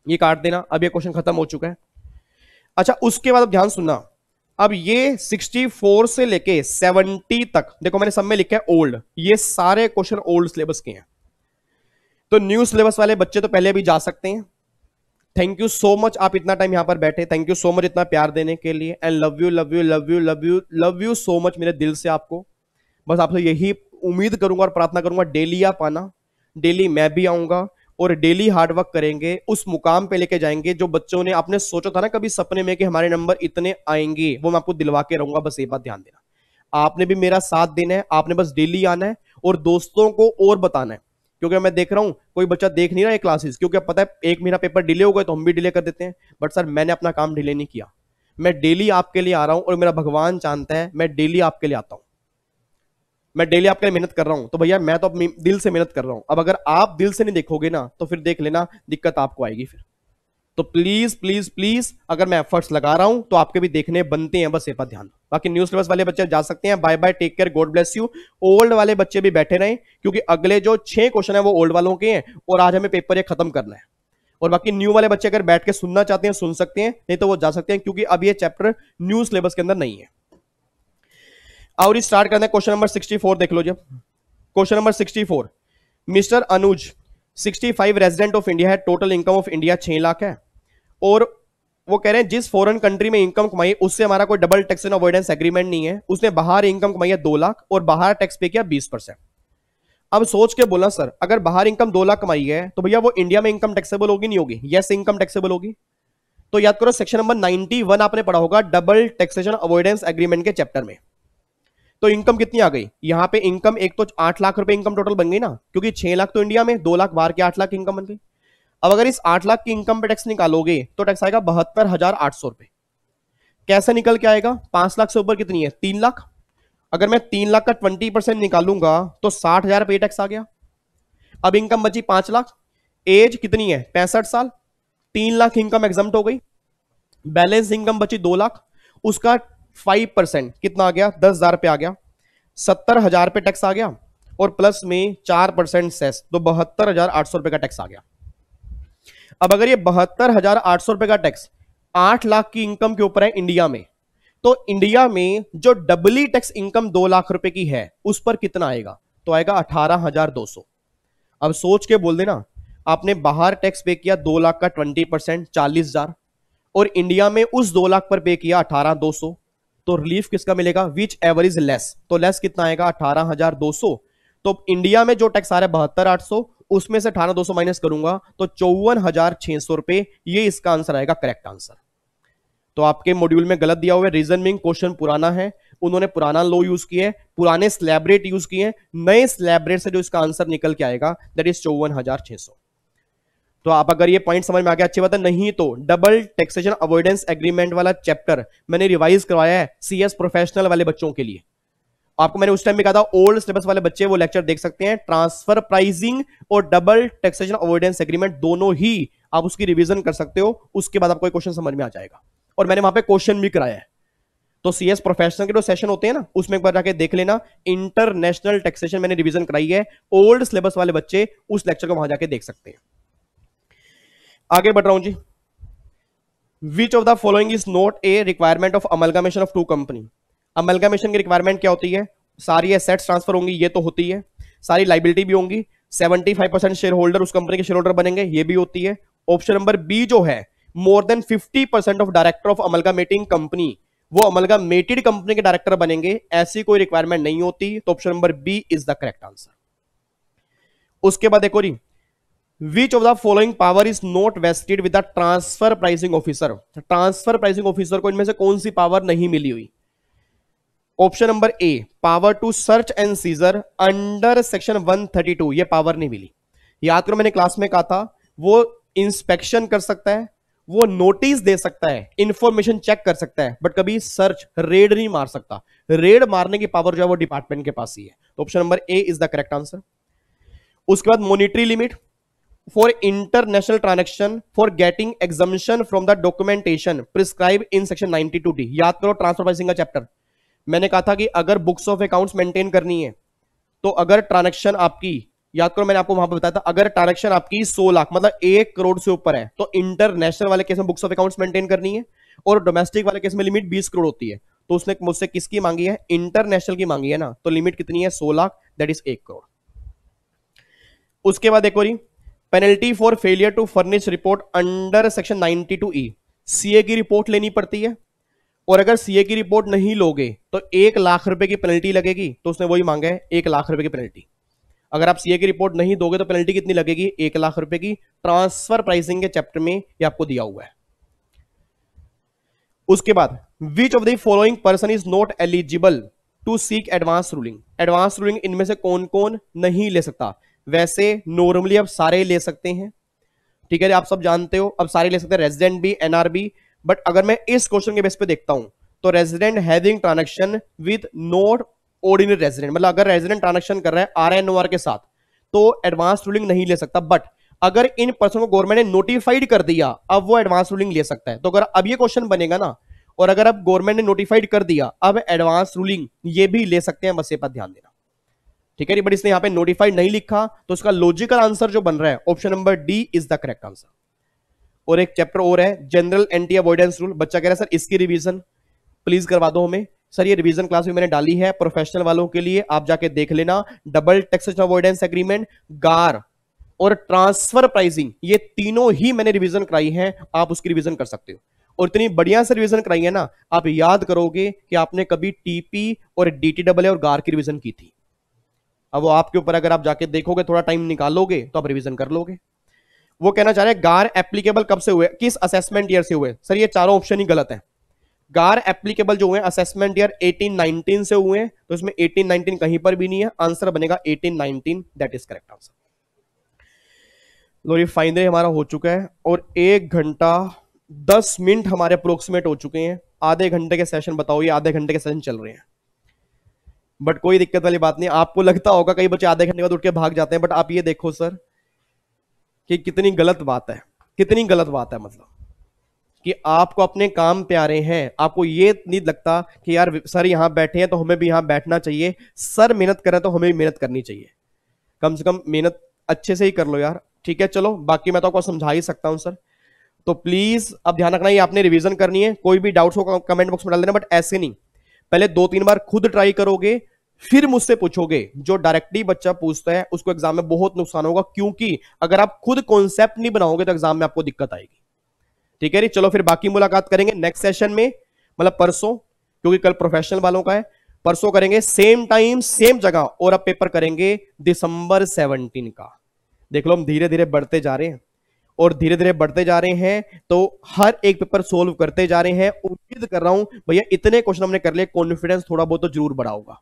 ये काट देना, अब ये क्वेश्चन खत्म हो चुका है। अच्छा उसके बाद अब ध्यान सुनना, अब ये 64 से लेके 70 तक देखो मैंने सब में लिखा है ओल्ड, ये सारे क्वेश्चन ओल्ड सिलेबस के हैं। तो न्यू सिलेबस वाले बच्चे तो पहले भी जा सकते हैं। थैंक यू सो मच, आप इतना टाइम यहां पर बैठे, थैंक यू सो मच इतना प्यार देने के लिए, and love you love you love you love you love you so much मेरे दिल से आपको। बस आपसे यही उम्मीद करूंगा और प्रार्थना करूंगा, डेली आप आना, डेली मैं भी आऊंगा और डेली हार्डवर्क करेंगे, उस मुकाम पे लेके जाएंगे जो बच्चों ने आपने सोचा था ना कभी सपने में कि हमारे नंबर इतने आएंगे, वो मैं आपको दिलवा के रहूंगा। बस ये बात ध्यान देना, आपने भी मेरा साथ देना है, आपने बस डेली आना है और दोस्तों को और बताना है, क्योंकि मैं देख रहा हूं कोई बच्चा देख नहीं रहा है क्लासेस, क्योंकि अब पता है 1 महीना पेपर डिले हो गए तो हम भी डिले कर देते हैं। बट सर मैंने अपना काम डिले नहीं किया, मैं डेली आपके लिए आ रहा हूं और मेरा भगवान जानता है मैं डेली आपके लिए आता हूं, मैं डेली आपके लिए मेहनत कर रहा हूं। तो भैया मैं तो अपनी दिल से मेहनत कर रहा हूं, अब अगर आप दिल से नहीं देखोगे ना तो फिर देख लेना दिक्कत आपको आएगी फिर। तो प्लीज प्लीज प्लीज अगर मैं एफर्ट्स लगा रहा हूं तो आपके भी देखने बनते हैं, बस ये बात ध्यान। बाकी न्यू सिलेबस वाले बच्चे जा सकते हैं, bye bye, take care, god bless you. Old वाले बच्चे भी बैठे रहे, क्योंकि अगले जो 6 क्वेश्चन है वो ओल्ड वालों के हैं और आज हमें पेपर ये खत्म करना है। और बाकी न्यू वाले बच्चे अगर बैठ के सुनना चाहते हैं सुन सकते हैं, नहीं तो वो जा सकते हैं, क्योंकि अब ये चैप्टर न्यू सिलेबस के अंदर नहीं है। और स्टार्ट करते हैं क्वेश्चन नंबर 64, देख लो जब question number 64, mister Anuj 65 resident of India है, total income of India 6 lakh है, और वो कह रहे हैं जिस फॉरेन कंट्री में इनकम कमाई उससे हमारा कोई डबल टैक्सेशन अवॉइडेंस एग्रीमेंट नहीं है, उसने बाहर इनकम कमाई है 2 लाख और बाहर टैक्स पे किया 20%। अब सोच के बोला सर अगर बाहर इनकम 2 लाख कमाई है तो भैया वो इंडिया में इनकम टैक्सेबल होगी नहीं होगी? यस इनकम टैक्सेबल होगी। तो याद करो सेक्शन नंबर 91 आपने पढ़ा होगा डबल टैक्सेशन अवॉइडेंस एग्रीमेंट के चैप्टर में। तो इनकम कितनी आ गई यहां पे? इनकम एक तो 8 लाख रुपए इनकम टोटल बन गई ना, क्योंकि 6 लाख तो इंडिया में, 2 लाख बाहर के, 8 लाख की इनकम बन गई। अब अगर इस 8 लाख की इनकम पे टैक्स निकालोगे तो टैक्स आएगा 72,800 रुपए। कैसे निकल के आएगा? 5 लाख से ऊपर कितनी है? 3 लाख। अगर मैं 3 लाख का 20% निकालूंगा तो 60,000 पे टैक्स आ गया। अब इनकम बची 5 लाख, एज कितनी है? 65 साल, 3 लाख इनकम एग्जम्प्ट हो गई, बैलेंस इनकम बची 2 लाख, उसका 5% कितना आ गया? 10,000 पे आ गया, 70,000 पे टैक्स आ गया और प्लस में 4% सेस, तो 72,800 रुपए का टैक्स आ गया। अब अगर ये 72,800 रुपए का टैक्स 8 लाख की इनकम के ऊपर है इंडिया में, तो इंडिया में जो डबली टैक्स इनकम 2 लाख रुपए की है उस पर कितना आएगा? तो आएगा 18,200। अब सोच के बोल देना, आपने बाहर टैक्स पे किया 2 लाख का 20% 40,000 और इंडिया में उस 2 लाख पर पे किया 18,200, तो रिलीफ किसका मिलेगा? विच एवर इज लेस, तो लेस कितना आएगा? 18,200। तो इंडिया में जो टैक्स आ रहा है 72,800, उसमें से 18,200 माइनस करूंगा तो 54,600 रुपए, ये इसका आंसर आएगा, करेक्ट आंसर। तो आपके मॉड्यूल में गलत दिया हुआ है, रीजन मीन क्वेश्चन पुराना है, उन्होंने पुराना लो यूज किया है, पुराने स्लैब रेट यूज किए हैं, नए स्लैब रेट से जो इसका आंसर निकल के आएगा दैट इज 54,600। तो आप अगर ये पॉइंट समझ में आ गया अच्छी बात है, नहीं तो डबल टैक्सेशन अवॉइडेंस एग्रीमेंट वाला चैप्टर मैंने रिवाइज करवाया है सीएस प्रोफेशनल वाले बच्चों के लिए। आपको मैंने उस टाइम भी कहा था ओल्ड सिलेबस वाले बच्चे वो लेक्चर देख सकते हैं, ट्रांसफर प्राइसिंग और डबल टैक्सेशन अवॉइडेंस एग्रीमेंट दोनों ही आप उसकी रिवीजन कर सकते हो, उसके बाद आपको क्वेश्चन समझ में आ जाएगा। और मैंने वहां पे क्वेश्चन भी कराया है, तो सीएस प्रोफेशनल के जो सेशन होते हैं ना उसमें एक बार जाके देख लेना, इंटरनेशनल टैक्सेशन मैंने रिवीजन कराई है, ओल्ड सिलेबस वाले बच्चे उस लेक्चर को वहां जाके देख सकते हैं। आगे बढ़ रहा हूं जी। Which of the following is not a requirement of amalgamation of two company? Amalgamation की रिक्वायरमेंट क्या होती है? सारी एसेट्स ट्रांसफर होंगी, ये तो होती है, सारी लाइबिलिटी भी होंगी, 75% शेयर होल्डर उस कंपनी के शेयर होल्डर बनेंगे, ये भी होती है। ऑप्शन नंबर बी जो है, more than 50% of director of amalgamating company वो अमलगामेटेड कंपनी के डायरेक्टर बनेंगे, ऐसी कोई रिक्वायरमेंट नहीं होती, तो option number B is the correct answer. उसके बाद देखो जी, Which of the following power is not vested with the transfer pricing officer? Transfer pricing officer को इनमें से कौन सी पावर नहीं मिली हुई? Option number A, power to search and seizure under section 132, ये पावर नहीं मिली। याद करो मैंने क्लास में कहा था, वो इंस्पेक्शन कर सकता है, वो नोटिस दे सकता है, इंफॉर्मेशन चेक कर सकता है, बट कभी सर्च रेड नहीं मार सकता। रेड मारने की पावर जो है वो डिपार्टमेंट के पास ही है, तो option number A is the correct answer. उसके बाद monetary limit for international transaction for getting exemption from the documentation prescribed in section 92D। याद करो ट्रांसफर प्राइसिंग का चैप्टर, मैंने कहा था कि अगर बुक्स ऑफ अकाउंट्स मेंटेन करनी है तो अगर ट्रांजैक्शन आपकी, याद करो मैंने आपको वहां पर बताया था, अगर ट्रांजैक्शन आपकी 100 लाख मतलब 1 करोड़ से ऊपर है तो इंटरनेशनल वाले केस में बुक्स ऑफ अकाउंट्स मेंटेन करनी है, और डोमेस्टिक वाले केस में लिमिट 20 करोड़ होती है। तो उसने मुझसे किसकी मांगी है? इंटरनेशनल की मांगी है ना, तो लिमिट कितनी है? 100 लाख, दैट इज 1 करोड़। उसके बाद एक और penalty for failure to furnish report under section 92E, CA की रिपोर्ट लेनी पड़ती है, और अगर सीए की रिपोर्ट नहीं लोगे तो 1 लाख रुपए की पेनल्टी लगेगी, तो उसने वही मांगा है 1 लाख रुपए की पेनल्टी। अगर आप सीए की रिपोर्ट नहीं दोगे तो पेनल्टी कितनी लगेगी? 1 लाख रुपए की। ट्रांसफर प्राइसिंग के चैप्टर में ये आपको दिया हुआ है। उसके बाद which of the following person is not eligible to seek advance ruling? Advance ruling इनमें से कौन कौन नहीं ले सकता? वैसे नॉर्मली अब सारे ले सकते हैं, ठीक है, आप सब जानते हो, अब सारे ले सकते हैं, रेजिडेंट भी, एनआर भी, बट अगर मैं इस क्वेश्चन के बेस पे देखता हूं तो resident having transaction with not ordinary resident, मतलब अगर रेजिडेंट ट्रांजैक्शन कर रहा है आरएनओआर के साथ तो एडवांस रूलिंग नहीं ले सकता, बट अगर इन पर्सन को गवर्नमेंट ने नोटिफाइड कर दिया अब वो एडवांस रूलिंग ले सकता है। तो अगर अब ये क्वेश्चन बनेगा ना, और अगर अब गवर्नमेंट ने नोटिफाइड कर दिया अब एडवांस रूलिंग ये भी ले सकते हैं, बस ये पर ध्यान देना, ठीक है। बट इसने यहां पे नोटिफाइड नहीं लिखा, तो इसका लॉजिकल आंसर जो बन रहा है option number D is the correct answer. और एक चैप्टर और है जनरल एंटी अवॉइडेंस रूल, बच्चा कह रहा है सर इसकी रिवीजन प्लीज करवा दो हमें। सर ये रिवीजन क्लास भी मैंने डाली है प्रोफेशनल वालों के लिए, आप जाके देख लेना। डबल टैक्सेशन अवॉइडेंस एग्रीमेंट, गार और ट्रांसफर प्राइसिंग, ये तीनों ही मैंने रिवीजन कराई है, आप उसकी रिवीजन कर सकते हो। और इतनी बढ़िया से रिवीजन कराई है ना, आप याद करोगे कि आपने कभी टीपी और डीटीडब्ल्यू और गार की रिवीजन की थी। अब वो आपके ऊपर, अगर आप जाके देखोगे, थोड़ा टाइम निकालोगे तो आप रिवीजन कर लोगे। वो कहना चाह रहे हैं गार एप्लीकेबल कब से हुए, किस असेसमेंट ईयर से हुए? सर ये चारों ऑप्शन ही गलत है। गार एप्लीकेबल जो हुए असेसमेंट ईयर 1819 से हुए हैं, तो इसमें 1819 कहीं पर भी नहीं है, आंसर बनेगा 1819, दैट इज करेक्ट आंसर। लो ये फाइनली हमारा हो चुका है और 1 घंटा 10 मिनट हमारे अप्रोक्सीमेट हो चुके हैं। आधे घंटे के सेशन बताओ, ये आधे घंटे के सेशन चल रहे हैं, बट कोई दिक्कत वाली बात नहीं। आपको लगता होगा कई बच्चे आधे घंटे बाद उठ के भाग जाते हैं, बट आप ये देखो सर कि कितनी गलत बात है, कितनी गलत बात है। मतलब कि आपको अपने काम प्यारे हैं, आपको ये नहीं लगता कि यार सर यहां बैठे हैं तो हमें भी यहां बैठना चाहिए, सर मेहनत कर रहे हैं तो हमें भी मेहनत करनी चाहिए, कम से कम मेहनत अच्छे से ही कर लो यार। ठीक है, चलो बाकी मैं तो आपको समझा ही सकता हूं सर। तो प्लीज अब ध्यान रखना, ये आपने रिवीजन करनी है। कोई भी डाउट्स हो कमेंट बॉक्स में डाल देना, बट ऐसे नहीं, पहले 2-3 बार खुद ट्राई करोगे फिर मुझसे पूछोगे। जो डायरेक्टली बच्चा पूछता है उसको एग्जाम में बहुत नुकसान होगा, क्योंकि अगर आप खुद कॉन्सेप्ट नहीं बनाओगे तो एग्जाम में आपको दिक्कत आएगी। ठीक है जी, चलो फिर बाकी मुलाकात करेंगे नेक्स्ट सेशन में, मतलब परसों, क्योंकि कल प्रोफेशनल वालों का है। परसों करेंगे सेम टाइम सेम जगह, और अब पेपर करेंगे दिसंबर 17 का। देख लो हम धीरे धीरे बढ़ते जा रहे हैं, और धीरे धीरे बढ़ते जा रहे हैं, तो हर एक पेपर सोल्व करते जा रहे हैं। उम्मीद कर रहा हूं भैया इतने क्वेश्चन हमने कर लिए, कॉन्फिडेंस थोड़ा बहुत तो जरूर बढ़ा होगा,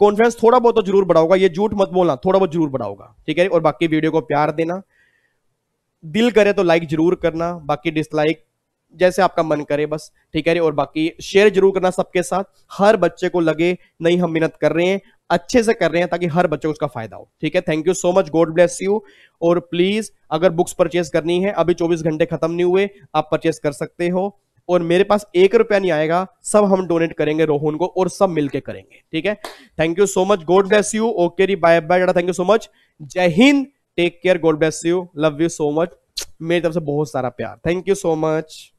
कॉन्फिडेंस थोड़ा बहुत तो जरूर बढ़ा होगा, ये झूठ मत बोलना, थोड़ा बहुत जरूर बढ़ा होगा। ठीक है, और बाकी वीडियो को प्यार देना, दिल करे तो लाइक जरूर करना, बाकी डिसलाइक जैसे आपका मन करे बस। ठीक है, और बाकी शेयर जरूर करना सबके साथ, हर बच्चे को लगे नहीं हम मेहनत कर रहे हैं, अच्छे से कर रहे हैं, ताकि हर बच्चे को उसका फायदा हो। ठीक है, thank you so much, god bless you. और प्लीज अगर बुक्स परचेज करनी है, अभी 24 घंटे खत्म नहीं हुए, आप परचेज कर सकते हो। और मेरे पास 1 रुपया नहीं आएगा, सब हम डोनेट करेंगे रोहन को, और सब मिलके करेंगे। ठीक है, thank you so much, god bless you. Okay री, bye bye, thank you so much, जय Hind, take care, god bless you, love you so much, मेरी तरफ से बहुत सारा प्यार, थैंक यू सो मच।